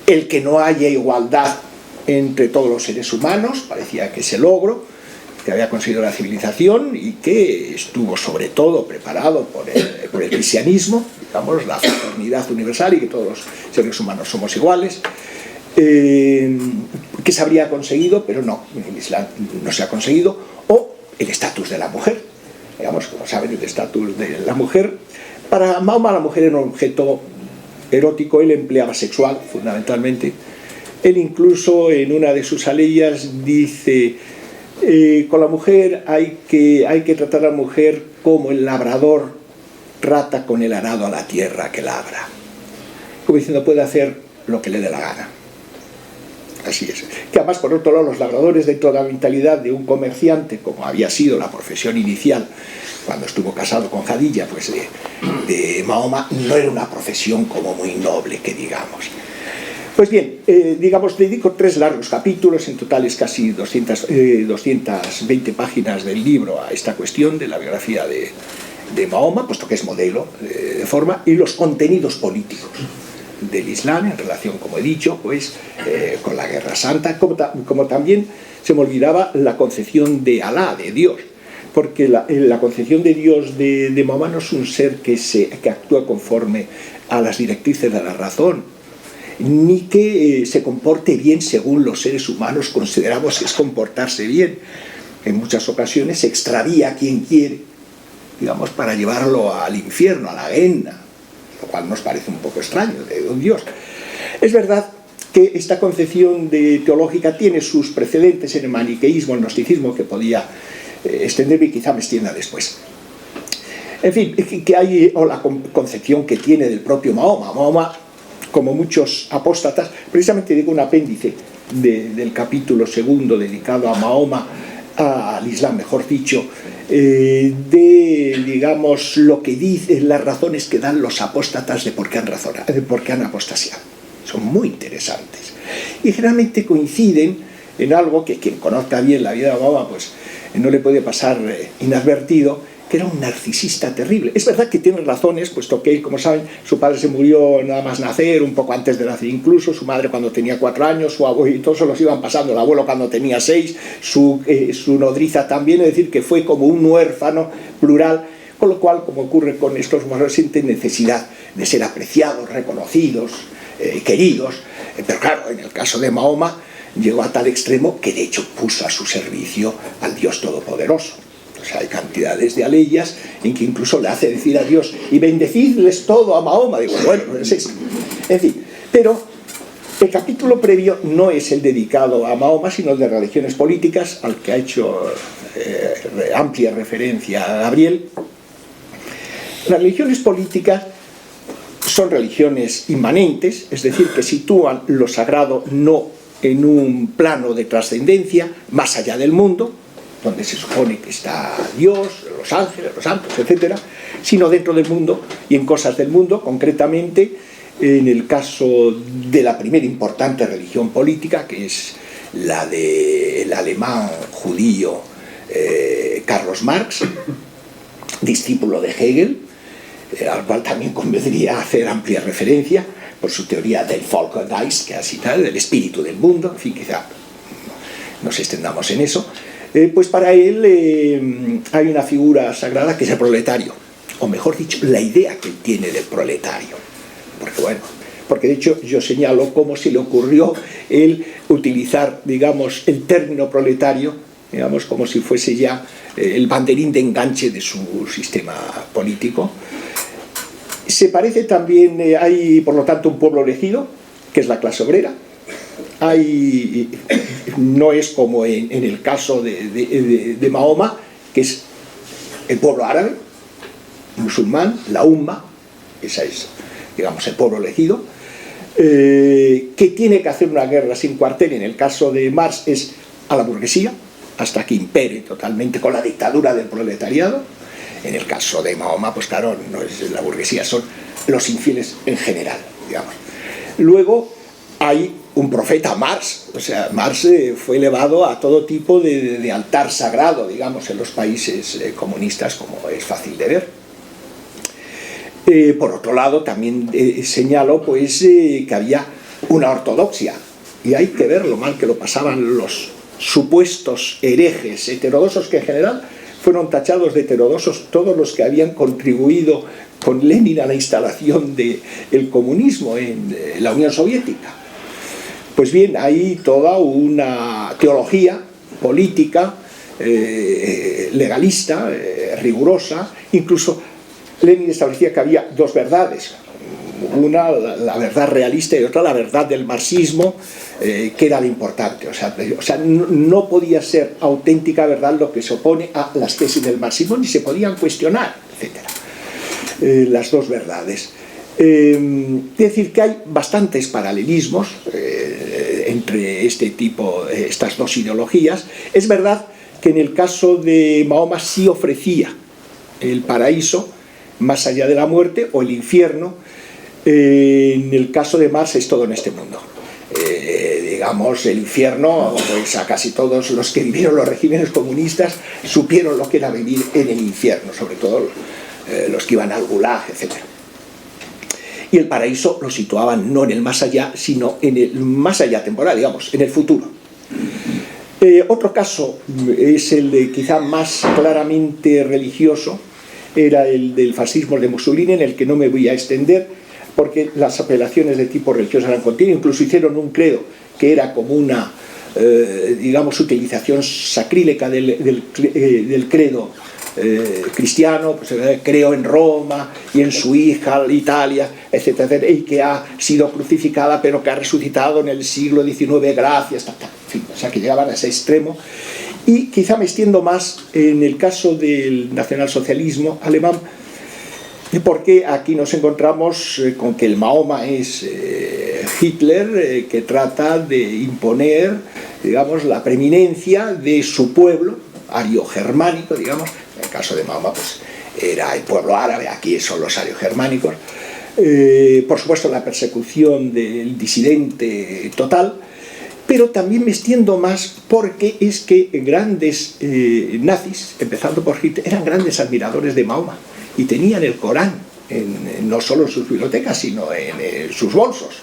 el que no haya igualdad entre todos los seres humanos, parecía que ese logro que había conseguido la civilización y que estuvo sobre todo preparado por el cristianismo, digamos, la fraternidad universal y que todos los seres humanos somos iguales, que se habría conseguido, pero no, en el Islam no se ha conseguido, o el estatus de la mujer, digamos, como saben, el estatus de la mujer. Para Mahoma la mujer era un objeto erótico, él empleaba sexual fundamentalmente. Él incluso en una de sus aleyas dice, con la mujer hay que tratar a la mujer como el labrador trata con el arado a la tierra que labra, como diciendo, puede hacer lo que le dé la gana. Así es. Que además, por otro lado, los labradores, dentro de la mentalidad de un comerciante, como había sido la profesión inicial cuando estuvo casado con Jadilla, pues de Mahoma, no era una profesión como muy noble, que digamos. Pues bien, digamos, dedico 3 largos capítulos, en total es casi 220 páginas del libro a esta cuestión de la biografía de Mahoma, puesto que es modelo de forma, y los contenidos políticos del Islam en relación, como he dicho, pues con la Guerra Santa, como también se me olvidaba la concepción de Alá, de Dios, porque la concepción de Dios de Mahoma no es un ser que actúa conforme a las directrices de la razón, ni que se comporte bien según los seres humanos consideramos que es comportarse bien. En muchas ocasiones se extravía a quien quiere digamos, para llevarlo al infierno, a la Gehenna, lo cual nos parece un poco extraño de un Dios. Es verdad que esta concepción teológica tiene sus precedentes en el maniqueísmo, el gnosticismo, que podía extenderme y quizá me extienda después. En fin, que hay, o la concepción que tiene del propio Mahoma. Mahoma, como muchos apóstatas, precisamente digo un apéndice del capítulo segundo dedicado a Mahoma, al Islam, mejor dicho, digamos, lo que dicen, las razones que dan los apóstatas de por qué han apostasiado. Son muy interesantes. Y generalmente coinciden en algo que quien conozca bien la vida de Mahoma, pues no le puede pasar inadvertido, que era un narcisista terrible. Es verdad que tiene razones, puesto que, como saben, su padre se murió nada más nacer, un poco antes de nacer incluso, su madre cuando tenía 4 años, su abuelo, y todos se los iban pasando, el abuelo cuando tenía 6, su nodriza también, es decir, que fue como un huérfano plural, con lo cual, como ocurre con estos mujeres, sienten necesidad de ser apreciados, reconocidos, queridos, pero claro, en el caso de Mahoma llegó a tal extremo que de hecho puso a su servicio al Dios Todopoderoso. O sea, hay cantidades de aleyas en que incluso le hace decir a Dios, y bendecidles todo a Mahoma. Digo, bueno, no es eso. En fin, pero el capítulo previo no es el dedicado a Mahoma, sino el de religiones políticas, al que ha hecho amplia referencia a Gabriel. Las religiones políticas son religiones inmanentes, es decir, que sitúan lo sagrado no en un plano de trascendencia, más allá del mundo, donde se supone que está Dios, los ángeles, los santos, etc., sino dentro del mundo y en cosas del mundo, concretamente en el caso de la primera importante religión política, que es la del alemán judío Carlos Marx, discípulo de Hegel, al cual también convendría hacer amplia referencia por su teoría del Volksgeist, que así tal, del espíritu del mundo, en fin, quizá nos extendamos en eso. Pues para él hay una figura sagrada que es el proletario, o mejor dicho, la idea que él tiene del proletario. Porque de hecho yo señalo cómo se le ocurrió él utilizar, digamos, el término proletario, digamos, como si fuese ya el banderín de enganche de su sistema político. Se parece también, hay por lo tanto un pueblo elegido, que es la clase obrera. No es como en el caso de Mahoma, que es el pueblo árabe, musulmán, la umma, esa es, digamos, el pueblo elegido, que tiene que hacer una guerra sin cuartel. En el caso de Marx es a la burguesía, hasta que impere totalmente con la dictadura del proletariado. En el caso de Mahoma, pues claro, no es la burguesía, son los infieles en general, digamos. Luego hay un profeta, Marx. O sea, Marx fue elevado a todo tipo de altar sagrado, digamos, en los países comunistas, como es fácil de ver. Por otro lado, también señalo pues, que había una ortodoxia, y hay que ver lo mal que lo pasaban los supuestos herejes heterodoxos, que en general fueron tachados de heterodoxos todos los que habían contribuido con Lenin a la instalación del comunismo en la Unión Soviética. Pues bien, hay toda una teología política, legalista, rigurosa. Incluso Lenin establecía que había dos verdades, una la verdad realista y otra la verdad del marxismo, que era lo importante. O sea, no podía ser auténtica verdad lo que se opone a las tesis del marxismo, ni se podían cuestionar, etc. Las dos verdades. Es decir, que hay bastantes paralelismos entre estas dos ideologías. Es verdad que en el caso de Mahoma sí ofrecía el paraíso más allá de la muerte, o el infierno. En el caso de Marx es todo en este mundo. Digamos, el infierno, pues a casi todos los que vivieron los regímenes comunistas supieron lo que era vivir en el infierno, sobre todo los que iban al Gulag, etc. Y el paraíso lo situaban no en el más allá, sino en el más allá temporal, digamos, en el futuro. Otro caso es el de quizá más claramente religioso, era el del fascismo de Mussolini, en el que no me voy a extender, porque las apelaciones de tipo religioso eran continuas. Incluso hicieron un credo que era como una, digamos, utilización sacrílega del credo cristiano, pues, creó en Roma y en su hija, Italia, etcétera, etcétera, y que ha sido crucificada pero que ha resucitado en el siglo XIX gracias, en fin, o sea que llegaban a ese extremo. Y quizá me extiendo más en el caso del nacionalsocialismo alemán, porque aquí nos encontramos con que el Mahoma es Hitler, que trata de imponer, digamos, la preeminencia de su pueblo ario-germánico, digamos. En el caso de Mahoma, pues era el pueblo árabe, aquí son los ario-germánicos. Por supuesto, la persecución del disidente total, pero también me extiendo más porque es que grandes nazis, empezando por Hitler, eran grandes admiradores de Mahoma y tenían el Corán no solo en sus bibliotecas, sino en sus bolsos.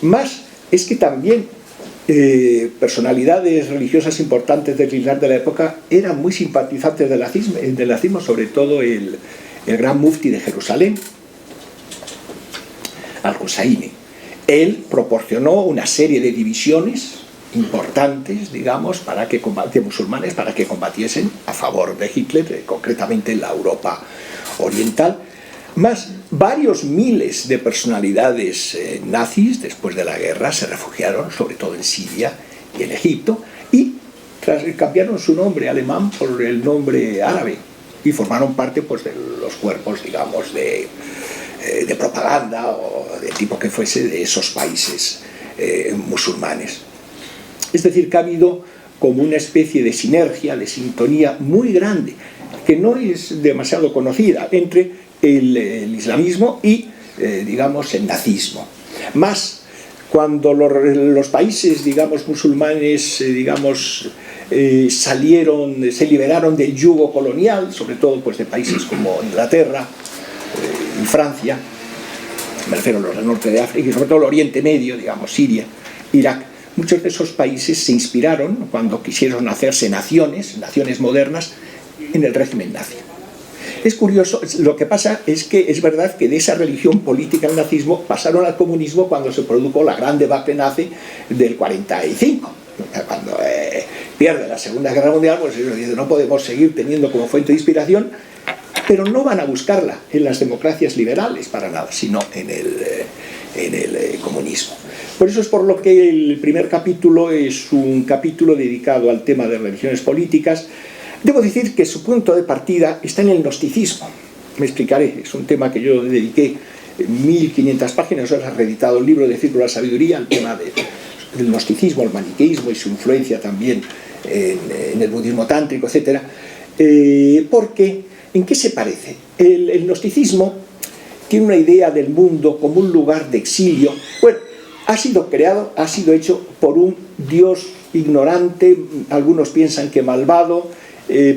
Más es que también personalidades religiosas importantes del Islam de la época eran muy simpatizantes del nazismo, sobre todo el gran mufti de Jerusalén, Al-Husayni. Él proporcionó una serie de divisiones importantes, digamos, de musulmanes para que combatiesen a favor de Hitler, concretamente en la Europa oriental, más varios miles de personalidades nazis después de la guerra se refugiaron, sobre todo en Siria y en Egipto, y cambiaron su nombre alemán por el nombre árabe y formaron parte, pues, de los cuerpos, digamos, de propaganda o del tipo que fuese de esos países musulmanes. Es decir, que ha habido como una especie de sinergia, de sintonía muy grande, que no es demasiado conocida entre el islamismo y, digamos, el nazismo. Más cuando los países, digamos, musulmanes, digamos, se liberaron del yugo colonial, sobre todo, pues, de países como Inglaterra y Francia, me refiero a los del norte de África y sobre todo el Oriente Medio, digamos, Siria, Irak. Muchos de esos países se inspiraron cuando quisieron hacerse naciones modernas en el régimen nazi. Es curioso, lo que pasa es que es verdad que de esa religión política del nazismo pasaron al comunismo cuando se produjo la gran debacle nazi del 45. Cuando pierde la Segunda Guerra Mundial, pues ellos dicen, no podemos seguir teniendo como fuente de inspiración, pero no van a buscarla en las democracias liberales para nada, sino en el comunismo. Por eso es por lo que el primer capítulo es un capítulo dedicado al tema de religiones políticas. Debo decir que su punto de partida está en el gnosticismo. Me explicaré, es un tema que yo dediqué 1500 páginas, ahora he reeditado el libro de Círculo de la Sabiduría, al tema del gnosticismo, el maniqueísmo y su influencia también en el budismo tántrico, etc. Porque, ¿en qué se parece? El gnosticismo tiene una idea del mundo como un lugar de exilio. Bueno, ha sido hecho por un dios ignorante, algunos piensan que malvado,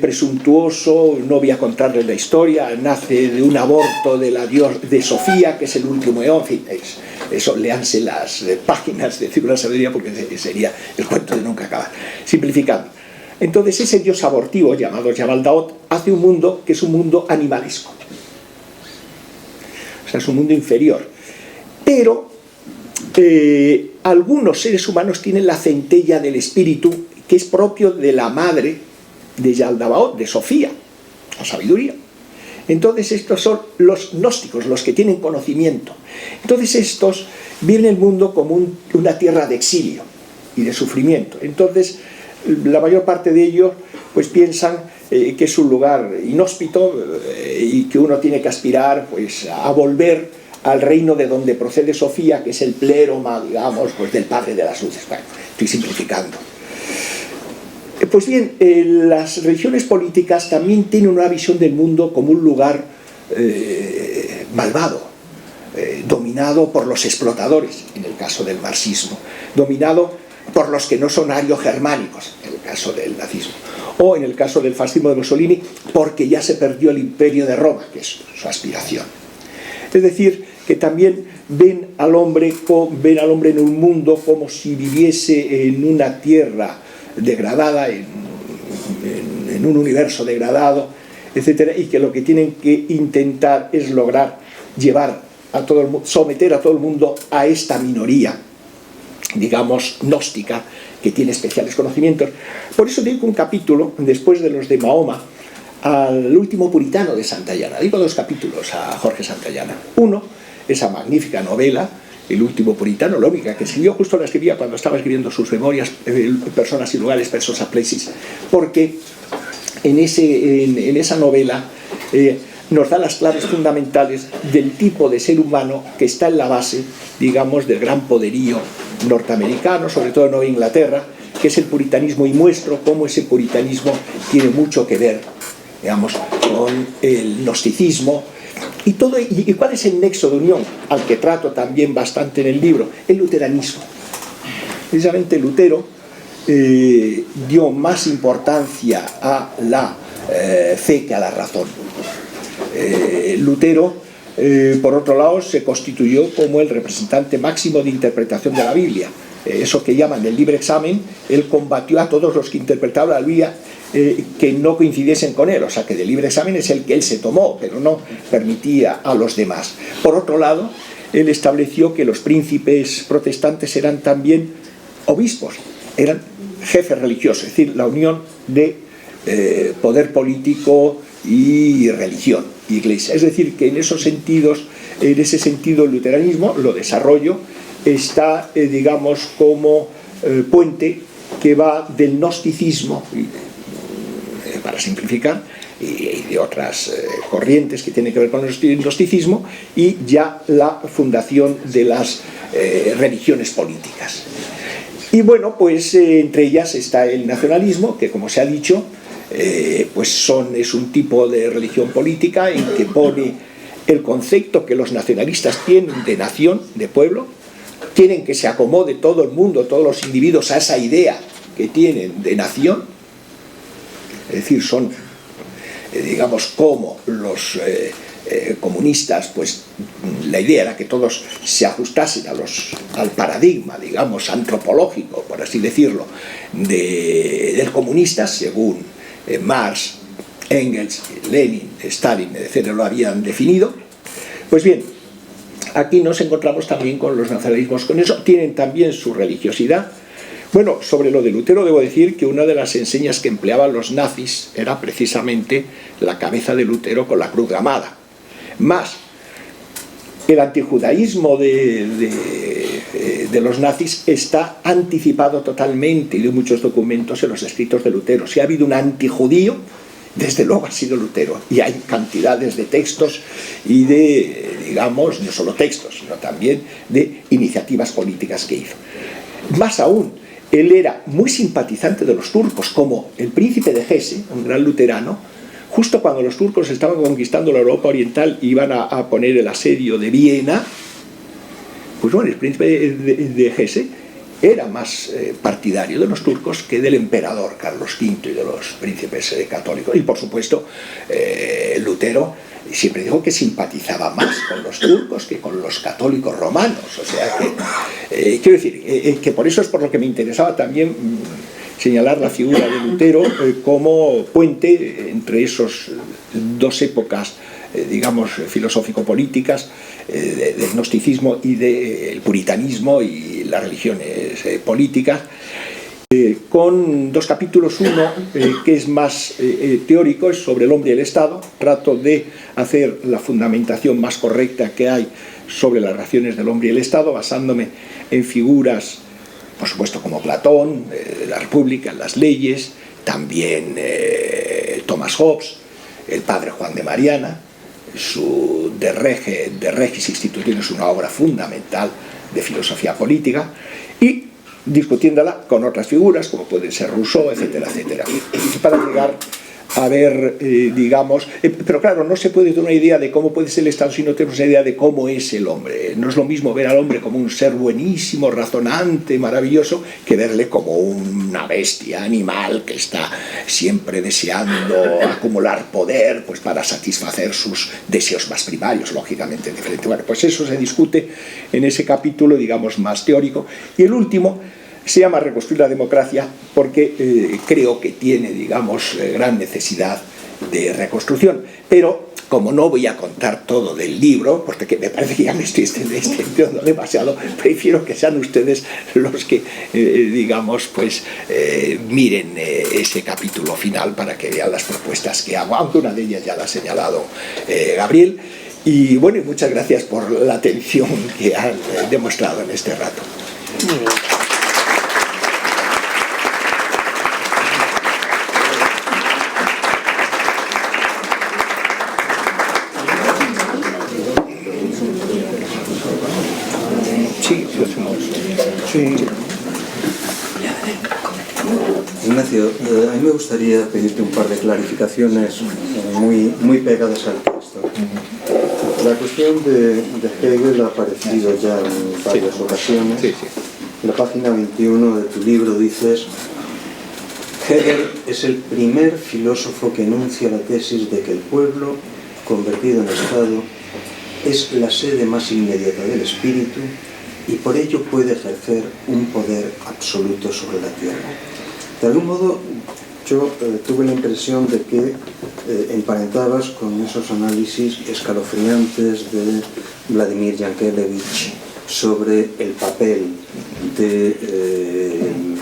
presuntuoso, no voy a contarles la historia, nace de un aborto de Sofía, que es el último eón, en fin, eso, léanse las páginas de Círculo de la Sabiduría porque sería el cuento de nunca acabar, simplificando. Entonces ese dios abortivo, llamado Yabaldaot, hace un mundo que es un mundo animalesco, o sea, es un mundo inferior, pero algunos seres humanos tienen la centella del espíritu que es propio de la madre de Yaldabaoth, de Sofía, la sabiduría. Entonces estos son los gnósticos, los que tienen conocimiento. Entonces estos ven el mundo como una tierra de exilio y de sufrimiento. Entonces la mayor parte de ellos pues piensan que es un lugar inhóspito y que uno tiene que aspirar pues a volver al reino de donde procede Sofía, que es el pleroma, digamos, pues del padre de las luces. Bueno, estoy simplificando. Pues bien, las religiones políticas también tienen una visión del mundo como un lugar malvado, dominado por los explotadores, en el caso del marxismo, dominado por los que no son ario-germánicos, en el caso del nazismo, o en el caso del fascismo de Mussolini, porque ya se perdió el imperio de Roma, que es su aspiración. Es decir, que también ven al hombre en un mundo como si viviese en una tierra degradada, en un universo degradado, etc. Y que lo que tienen que intentar es lograr llevar a todo el mundo, someter a todo el mundo a esta minoría digamos, gnóstica, que tiene especiales conocimientos. Por eso dedico un capítulo, después de los de Mahoma, al último puritano de Santayana. Digo 2 capítulos a Jorge Santayana. Uno, esa magnífica novela, El último puritano, la única que escribió, justo la escribía cuando estaba escribiendo sus memorias, Personas y lugares, Persons and Places, porque en esa novela nos da las claves fundamentales del tipo de ser humano que está en la base, digamos, del gran poderío norteamericano, sobre todo en Nueva Inglaterra, que es el puritanismo, y muestro cómo ese puritanismo tiene mucho que ver, digamos, con el gnosticismo y todo. ¿Y cuál es el nexo de unión al que trato también bastante en el libro? El luteranismo. Precisamente Lutero dio más importancia a la fe que a la razón. Lutero, por otro lado, se constituyó como el representante máximo de interpretación de la Biblia. Eso que llaman el libre examen. Él combatió a todos los que interpretaban la Biblia que no coincidiesen con él, o sea que del libre examen es el que él se tomó, pero no permitía a los demás. Por otro lado, él estableció que los príncipes protestantes eran también obispos, eran jefes religiosos, es decir, la unión de poder político y religión, iglesia. Es decir, que en esos sentidos, en ese sentido el luteranismo, lo desarrollo, está, digamos, como puente que va del gnosticismo, para simplificar, y de otras corrientes que tienen que ver con el gnosticismo, y ya la fundación de las religiones políticas. Y bueno, pues entre ellas está el nacionalismo, que como se ha dicho, pues es un tipo de religión política en que pone el concepto que los nacionalistas tienen de nación, de pueblo. Quieren que se acomode todo el mundo, todos los individuos, a esa idea que tienen de nación. Es decir, son, digamos, como los comunistas, pues la idea era que todos se ajustasen al paradigma, digamos, antropológico, por así decirlo, del comunista, según Marx, Engels, Lenin, Stalin, etc., lo habían definido. Pues bien, aquí nos encontramos también con los nacionalismos, con eso tienen también su religiosidad. Bueno, sobre lo de Lutero debo decir que una de las enseñas que empleaban los nazis era precisamente la cabeza de Lutero con la cruz gramada. Más, el antijudaísmo de los nazis está anticipado totalmente, y de muchos documentos, en los escritos de Lutero. Si ha habido un antijudío, desde luego ha sido Lutero, y hay cantidades de textos y de, digamos, no solo textos, sino también de iniciativas políticas que hizo. Más aún, él era muy simpatizante de los turcos, como el príncipe de Hesse, un gran luterano. Justo cuando los turcos estaban conquistando la Europa Oriental y iban a poner el asedio de Viena, pues bueno, el príncipe de Hesse era más partidario de los turcos que del emperador Carlos V y de los príncipes católicos. Y por supuesto, Lutero siempre dijo que simpatizaba más con los turcos que con los católicos romanos. O sea que, quiero decir, que por eso es por lo que me interesaba también señalar la figura de Lutero como puente entre esas dos épocas, digamos, filosófico-políticas, del gnosticismo y del puritanismo y las religiones políticas, con 2 capítulos. Uno que es más teórico, es sobre el hombre y el Estado. Trato de hacer la fundamentación más correcta que hay sobre las relaciones del hombre y el Estado, basándome en figuras, por supuesto, como Platón, la República, las leyes, también Thomas Hobbes, el padre Juan de Mariana. Su De Regis Institutionis es una obra fundamental de filosofía política, y discutiéndola con otras figuras como pueden ser Rousseau, etcétera, etcétera, para llegar a ver, digamos, pero claro, no se puede tener una idea de cómo puede ser el Estado si no tenemos una idea de cómo es el hombre. No es lo mismo ver al hombre como un ser buenísimo, razonante, maravilloso, que verle como una bestia animal que está siempre deseando acumular poder, pues para satisfacer sus deseos más primarios, lógicamente diferente. Bueno, pues eso se discute en ese capítulo, digamos, más teórico. Y el último se llama Reconstruir la democracia, porque creo que tiene, digamos, gran necesidad de reconstrucción. Pero como no voy a contar todo del libro, porque me parece que ya me estoy extendiendo demasiado, prefiero que sean ustedes los que, digamos, pues miren ese capítulo final para que vean las propuestas que hago, aunque una de ellas ya la ha señalado Gabriel. Y bueno, muchas gracias por la atención que han demostrado en este rato. Sí. Ignacio, a mí me gustaría pedirte un par de clarificaciones muy pegadas al texto. La cuestión de Hegel ha aparecido ya en varias ocasiones. Sí. En la página 21 de tu libro dices: Hegel es el primer filósofo que enuncia la tesis de que el pueblo, convertido en Estado, es la sede más inmediata del espíritu y por ello puede ejercer un poder absoluto sobre la tierra. De algún modo, yo tuve la impresión de que emparentabas con esos análisis escalofriantes de Vladimir Yankelevich sobre el papel del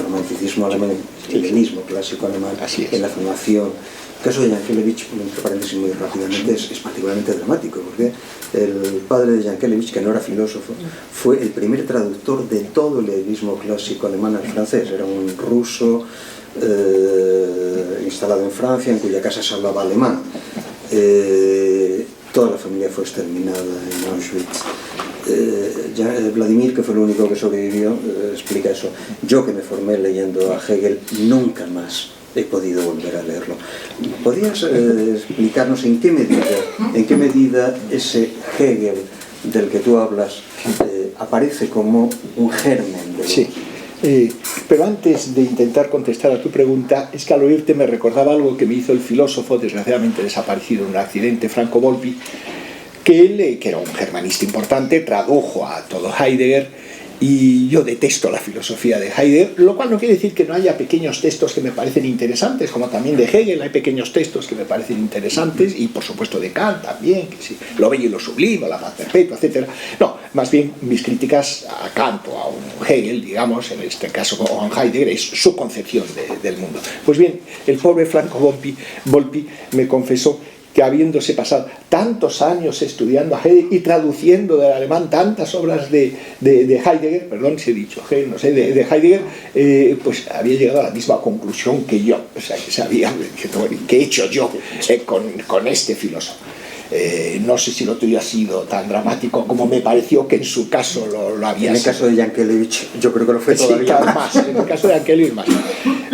romanticismo alemán, el helenismo clásico alemán en la formación. El caso de Yankelevich, entre paréntesis muy rápidamente, es particularmente dramático, porque el padre de Yankelevich, que no era filósofo, fue el primer traductor de todo el helenismo clásico alemán al francés. Era un ruso instalado en Francia, en cuya casa se hablaba alemán. Toda la familia fue exterminada en Auschwitz. Vladimir, que fue el único que sobrevivió, explica eso. Yo, que me formé leyendo a Hegel, nunca más he podido volver a leerlo. ¿Podrías explicarnos en qué medida ese Hegel del que tú hablas aparece como un germen de... Sí. Pero antes de intentar contestar a tu pregunta, es que al oírte me recordaba algo que me hizo el filósofo, desgraciadamente desaparecido en un accidente, Franco Volpi, que él, que era un germanista importante, tradujo a todo Heidegger, y yo detesto la filosofía de Heidegger, lo cual no quiere decir que no haya pequeños textos que me parecen interesantes, como también de Hegel hay pequeños textos que me parecen interesantes, y por supuesto de Kant también, que sí, lo bello y lo sublime, la paz perpetua, etc. No, más bien mis críticas a Kant o a un Hegel, digamos, en este caso o a Heidegger, es su concepción del mundo. Pues bien, el pobre Franco Volpi me confesó que habiéndose pasado tantos años estudiando a Hegel y traduciendo del alemán tantas obras de Heidegger, perdón si he dicho Hegel, no sé, de Heidegger, pues había llegado a la misma conclusión que yo, o sea, que sabía que he hecho yo con este filósofo. No sé si lo tuyo ha sido tan dramático como me pareció que en su caso lo había sido. En el caso de Yankelevich yo creo que lo fue todavía más. En el caso de Yankelevich más.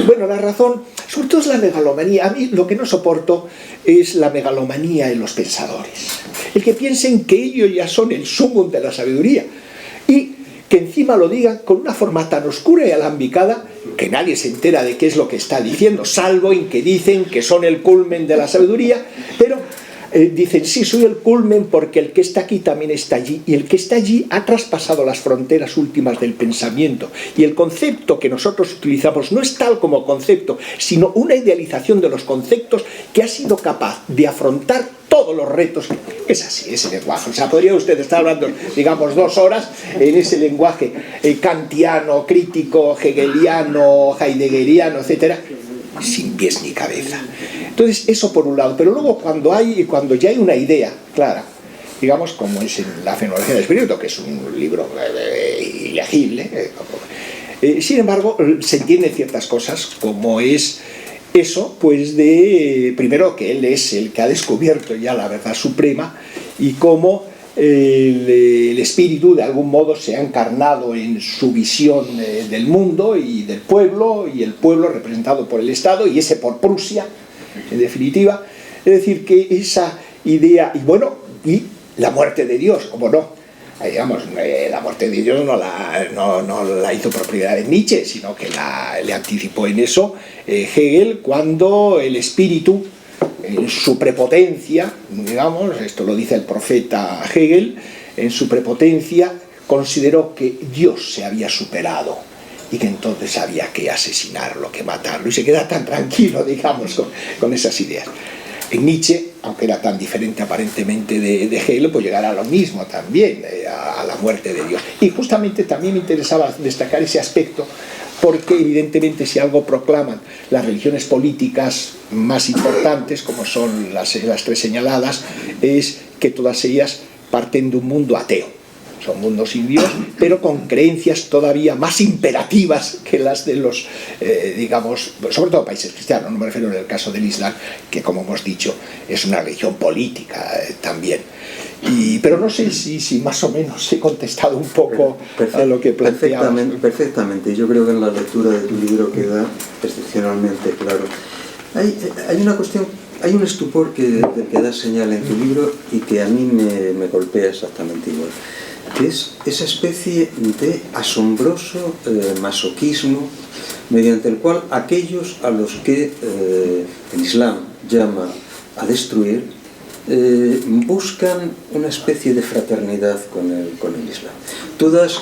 Bueno, la razón, sobre todo es la megalomanía. A mí lo que no soporto es la megalomanía en los pensadores. El que piensen que ellos ya son el sumum de la sabiduría y que encima lo digan con una forma tan oscura y alambicada que nadie se entera de qué es lo que está diciendo, salvo en que dicen que son el culmen de la sabiduría, pero dicen, sí, soy el culmen porque el que está aquí también está allí, y el que está allí ha traspasado las fronteras últimas del pensamiento, y el concepto que nosotros utilizamos no es tal como concepto, sino una idealización de los conceptos que ha sido capaz de afrontar todos los retos. Es así, ese lenguaje. O sea, podría usted estar hablando, digamos, 2 horas en ese lenguaje kantiano, crítico, hegeliano, heideggeriano, etcétera, sin pies ni cabeza. Entonces, eso por un lado. Pero luego, cuando ya hay una idea clara, digamos, como es en La fenomenología del espíritu, que es un libro ilegible, sin embargo, se entienden ciertas cosas, como es eso, pues primero, que él es el que ha descubierto ya la verdad suprema, y cómo el espíritu de algún modo se ha encarnado en su visión del mundo y del pueblo, y el pueblo representado por el Estado, y ese por Prusia, en definitiva. Es decir, que esa idea, y bueno, y la muerte de Dios, como no, digamos, la muerte de Dios no la hizo propiedad de Nietzsche, sino que le anticipó en eso Hegel, cuando el espíritu, en su prepotencia, digamos, esto lo dice el profeta Hegel, en su prepotencia consideró que Dios se había superado y que entonces había que asesinarlo, que matarlo, y se queda tan tranquilo, digamos, con esas ideas. En Nietzsche, aunque era tan diferente aparentemente de Hegel, pues llegar a lo mismo también, a la muerte de Dios. Y justamente también me interesaba destacar ese aspecto, porque evidentemente si algo proclaman las religiones políticas más importantes, como son las tres señaladas, es que todas ellas parten de un mundo ateo. Son mundos sin Dios, pero con creencias todavía más imperativas que las de los, digamos, sobre todo países cristianos. No me refiero en el caso del Islam, que como hemos dicho es una religión política también. Pero no sé si más o menos he contestado un poco a lo que planteabas. Perfectamente. Yo creo que en la lectura de tu libro queda excepcionalmente claro. Hay una cuestión, hay un estupor del que das señal en tu libro y que a mí me golpea exactamente igual, que es esa especie de asombroso masoquismo mediante el cual aquellos a los que el Islam llama a destruir buscan una especie de fraternidad con el Islam. Tú das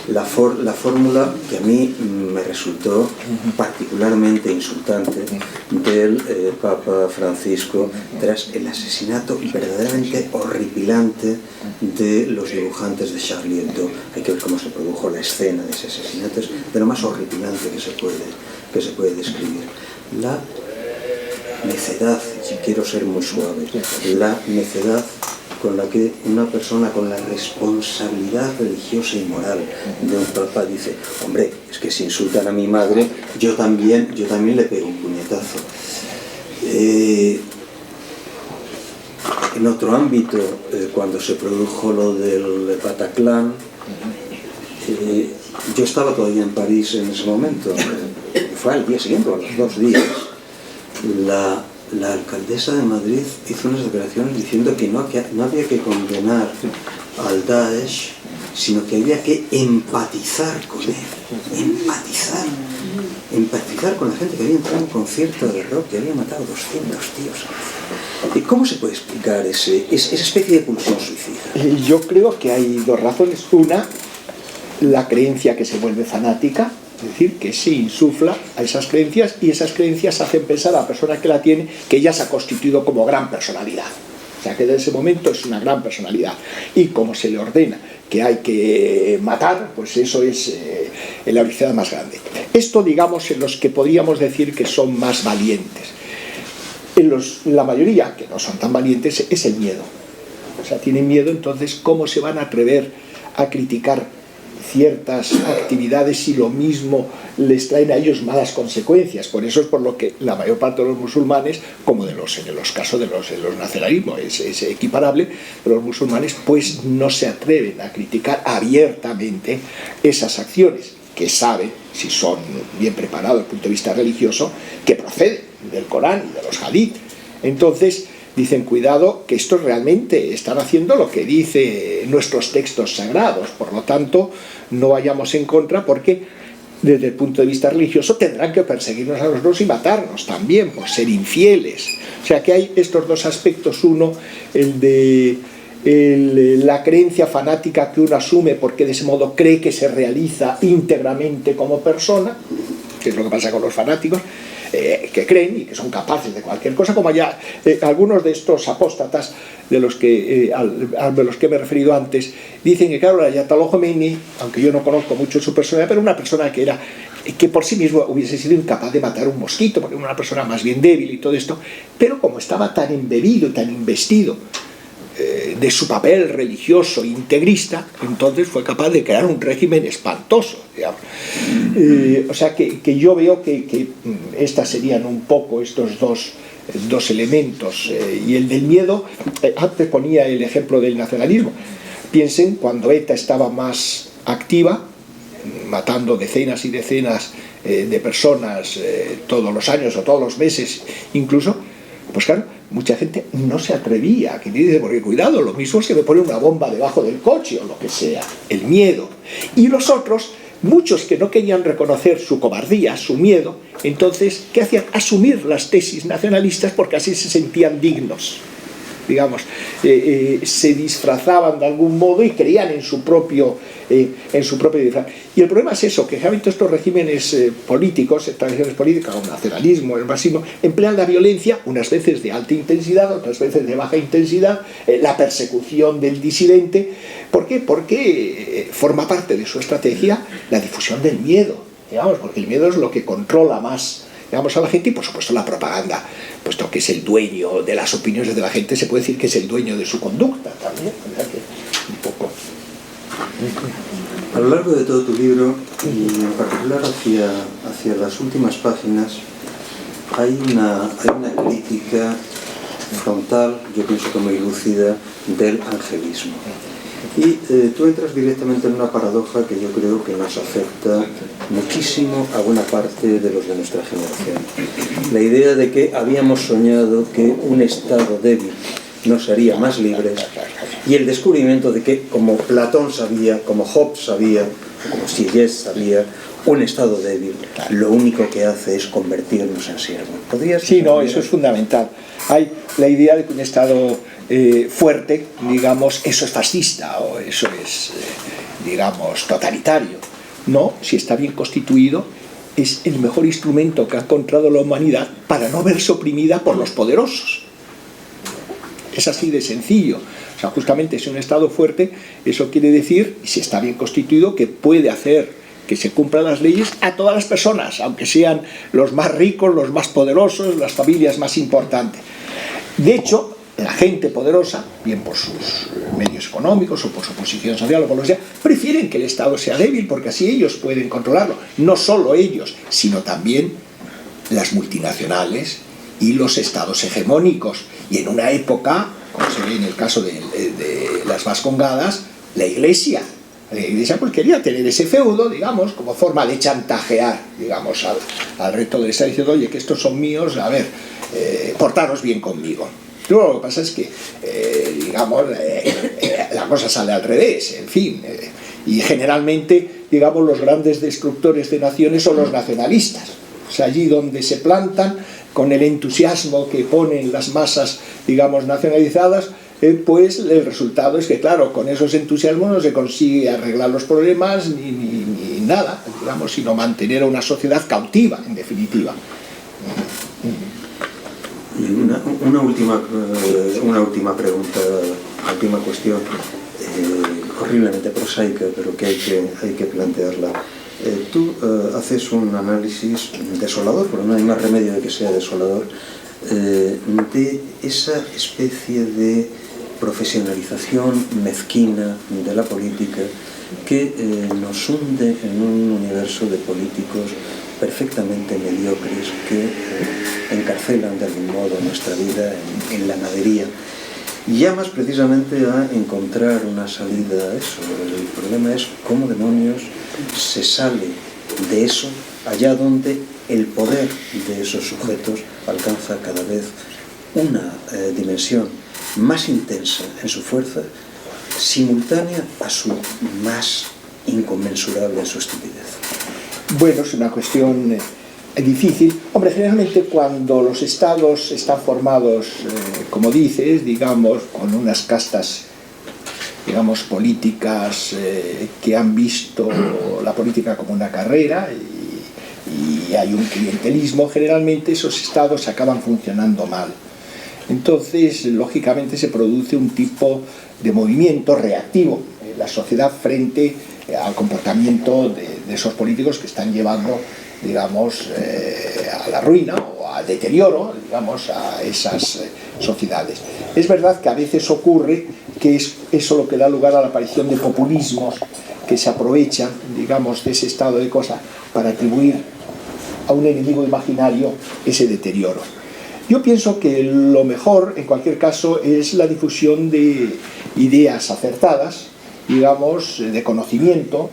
la fórmula que a mí me resultó particularmente insultante del Papa Francisco tras el asesinato verdaderamente horripilante de los dibujantes de Charlie Hebdo. Hay que ver cómo se produjo la escena de ese asesinato, es de lo más horripilante que se puede describir. La necedad, si quiero ser muy suave, la necedad con la que una persona con la responsabilidad religiosa y moral de un papa dice: hombre, es que si insultan a mi madre, yo también le pego un puñetazo. En otro ámbito, cuando se produjo lo del Bataclan, yo estaba todavía en París en ese momento, fue al día siguiente, a los 2 días. La alcaldesa de Madrid hizo unas declaraciones diciendo que no había que condenar al Daesh, sino que había que empatizar con él, empatizar con la gente que había entrado en un concierto de rock que había matado 200 tíos. ¿Y cómo se puede explicar esa especie de pulsión suicida? Yo creo que hay 2 razones. Una, la creencia que se vuelve fanática, es decir, que se insufla a esas creencias y esas creencias hacen pensar a la persona que la tiene que ella se ha constituido como gran personalidad. O sea, que desde ese momento es una gran personalidad. Y como se le ordena que hay que matar, pues eso es la heroicidad más grande. Esto, digamos, en los que podríamos decir que son más valientes. La mayoría, que no son tan valientes, es el miedo. O sea, tienen miedo, entonces, ¿cómo se van a atrever a criticar ciertas actividades si lo mismo les traen a ellos malas consecuencias? Por eso es por lo que la mayor parte de los musulmanes, como en los casos de los nacionalismos es equiparable, los musulmanes pues no se atreven a criticar abiertamente esas acciones que saben, si son bien preparados desde el punto de vista religioso, que proceden del Corán y de los hadith. Entonces dicen: cuidado, que estos realmente están haciendo lo que dice nuestros textos sagrados, por lo tanto no vayamos en contra, porque desde el punto de vista religioso tendrán que perseguirnos a nosotros y matarnos también por ser infieles. O sea que hay estos 2 aspectos: uno, el de la creencia fanática que uno asume porque de ese modo cree que se realiza íntegramente como persona, que es lo que pasa con los fanáticos, que creen y que son capaces de cualquier cosa, como ya algunos de estos apóstatas de los que me he referido antes, dicen que claro, el Ayatollah Khomeini, aunque yo no conozco mucho su personalidad, pero una persona que por sí mismo hubiese sido incapaz de matar un mosquito, porque era una persona más bien débil y todo esto, pero como estaba tan embebido, tan investido de su papel religioso integrista, entonces fue capaz de crear un régimen espantoso, digamos. O sea que yo veo que estas serían un poco estos dos elementos. Y el del miedo, antes ponía el ejemplo del nacionalismo. Piensen, cuando ETA estaba más activa, matando decenas y decenas de personas todos los años o todos los meses incluso, pues claro, mucha gente no se atrevía, que dice, porque cuidado, lo mismo es que me ponen una bomba debajo del coche o lo que sea, el miedo. Y los otros, muchos que no querían reconocer su cobardía, su miedo, entonces, ¿qué hacían? Asumir las tesis nacionalistas porque así se sentían dignos. digamos, se disfrazaban de algún modo y creían en su propio disfraz. Y el problema es eso, que generalmente estos regímenes políticos, tradiciones políticas, el nacionalismo, el marxismo, emplean la violencia, unas veces de alta intensidad, otras veces de baja intensidad, la persecución del disidente. ¿Por qué? Porque forma parte de su estrategia la difusión del miedo, digamos, porque el miedo es lo que controla más, digamos, a la gente, y por supuesto la propaganda, puesto que es el dueño de las opiniones de la gente, se puede decir que es el dueño de su conducta también, ¿verdad? Un poco. A lo largo de todo tu libro, y en particular hacia las últimas páginas, hay una crítica frontal, yo pienso que muy lúcida, del angelismo. Y tú entras directamente en una paradoja que yo creo que nos afecta muchísimo a buena parte de los de nuestra generación. La idea de que habíamos soñado que un Estado débil nos haría más libres, y el descubrimiento de que, como Platón sabía, como Hobbes sabía, como Sieyès sabía, un Estado débil lo único que hace es convertirnos en siervos. Sí, no, eso es fundamental. Hay la idea de que un Estado fuerte, digamos, eso es fascista o eso es, digamos, totalitario. No, si está bien constituido, es el mejor instrumento que ha encontrado la humanidad para no verse oprimida por los poderosos. Es así de sencillo. O sea, justamente si un Estado fuerte, eso quiere decir, si está bien constituido, que puede hacer que se cumplan las leyes a todas las personas, aunque sean los más ricos, los más poderosos, las familias más importantes. De hecho, la gente poderosa, bien por sus medios económicos o por su posición social o por lo que sea, prefieren que el Estado sea débil porque así ellos pueden controlarlo. No solo ellos, sino también las multinacionales y los estados hegemónicos. Y en una época, como se ve en el caso de las Vascongadas, la Iglesia pues quería tener ese feudo, digamos, como forma de chantajear, digamos, al resto del Estado, diciendo, oye, que estos son míos, a ver, portaros bien conmigo. Luego lo que pasa es que, digamos, la cosa sale al revés, en fin, y generalmente, digamos, los grandes destructores de naciones son los nacionalistas. O sea, allí donde se plantan, con el entusiasmo que ponen las masas, digamos, nacionalizadas, pues el resultado es que, claro, con esos entusiasmos no se consigue arreglar los problemas ni nada, digamos, sino mantener a una sociedad cautiva, en definitiva. Y una última pregunta, última cuestión, horriblemente prosaica, pero que hay que plantearla. Tú haces un análisis desolador, pero no hay más remedio de que sea desolador, de esa especie de profesionalización mezquina de la política que nos hunde en un universo de políticos perfectamente mediocres que encarcelan de algún modo nuestra vida en la nadería. Y llamas precisamente a encontrar una salida a eso. El problema es cómo demonios se sale de eso allá donde el poder de esos sujetos alcanza cada vez una dimensión más intensa en su fuerza, simultánea a su más inconmensurable en su estupidez. Bueno, es una cuestión difícil. Hombre, generalmente cuando los estados están formados, como dices, digamos, con unas castas, digamos, políticas que han visto la política como una carrera y hay un clientelismo, generalmente esos estados acaban funcionando mal. Entonces, lógicamente, se produce un tipo de movimiento reactivo en la sociedad frente al comportamiento de esos políticos que están llevando, digamos, a la ruina o al deterioro, digamos, a esas sociedades. Es verdad que a veces ocurre que es eso lo que da lugar a la aparición de populismos que se aprovechan, digamos, de ese estado de cosas para atribuir a un enemigo imaginario ese deterioro. Yo pienso que lo mejor, en cualquier caso, es la difusión de ideas acertadas, digamos, de conocimiento,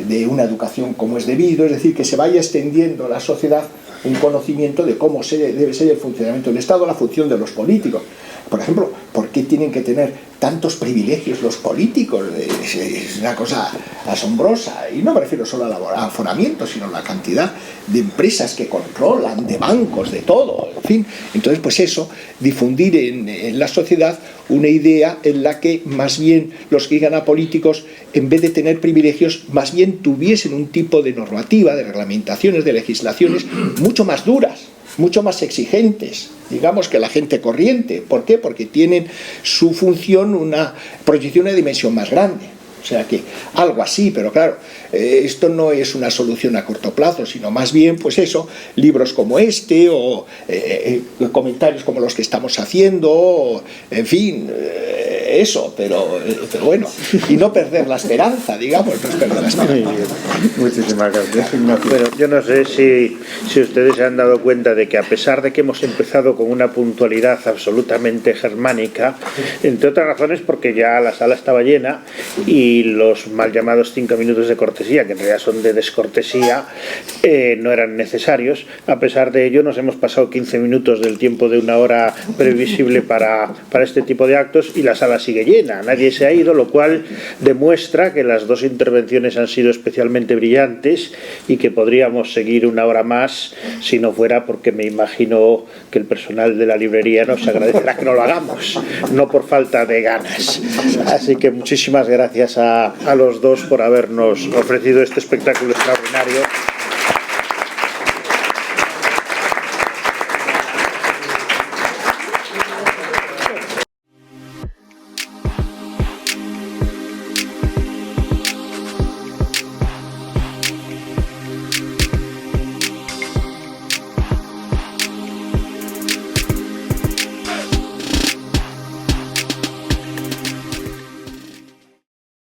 de una educación como es debido, es decir, que se vaya extendiendo a la sociedad un conocimiento de cómo debe ser el funcionamiento del Estado, la función de los políticos. Por ejemplo, ¿por ¿por qué tienen que tener tantos privilegios los políticos? Es una cosa asombrosa, y no me refiero solo al aforamiento, sino la cantidad de empresas que controlan, de bancos, de todo, en fin. Entonces, pues eso, difundir en la sociedad una idea en la que más bien los que llegan a políticos, en vez de tener privilegios, más bien tuviesen un tipo de normativa, de reglamentaciones, de legislaciones mucho más duras, mucho más exigentes, digamos, que la gente corriente. ¿Por qué? Porque tienen su función una proyección de dimensión más grande. O sea que algo así, pero claro, esto no es una solución a corto plazo, sino más bien, pues eso, libros como este o comentarios como los que estamos haciendo, o, en fin, eso, pero bueno, y no perder la esperanza, digamos, no perder la esperanza. Muchísimas gracias. Bueno, yo no sé si ustedes se han dado cuenta de que a pesar de que hemos empezado con una puntualidad absolutamente germánica, entre otras razones porque ya la sala estaba llena y los mal llamados 5 minutos de cortesía, que en realidad son de descortesía, no eran necesarios. A pesar de ello, nos hemos pasado 15 minutos del tiempo de una hora previsible para este tipo de actos y la sala sigue llena, nadie se ha ido, lo cual demuestra que las dos intervenciones han sido especialmente brillantes y que podríamos seguir una hora más si no fuera porque me imagino que el personal de la librería nos agradecerá que no lo hagamos, no por falta de ganas. Así que muchísimas gracias a los dos por habernos ofrecido este espectáculo extraordinario.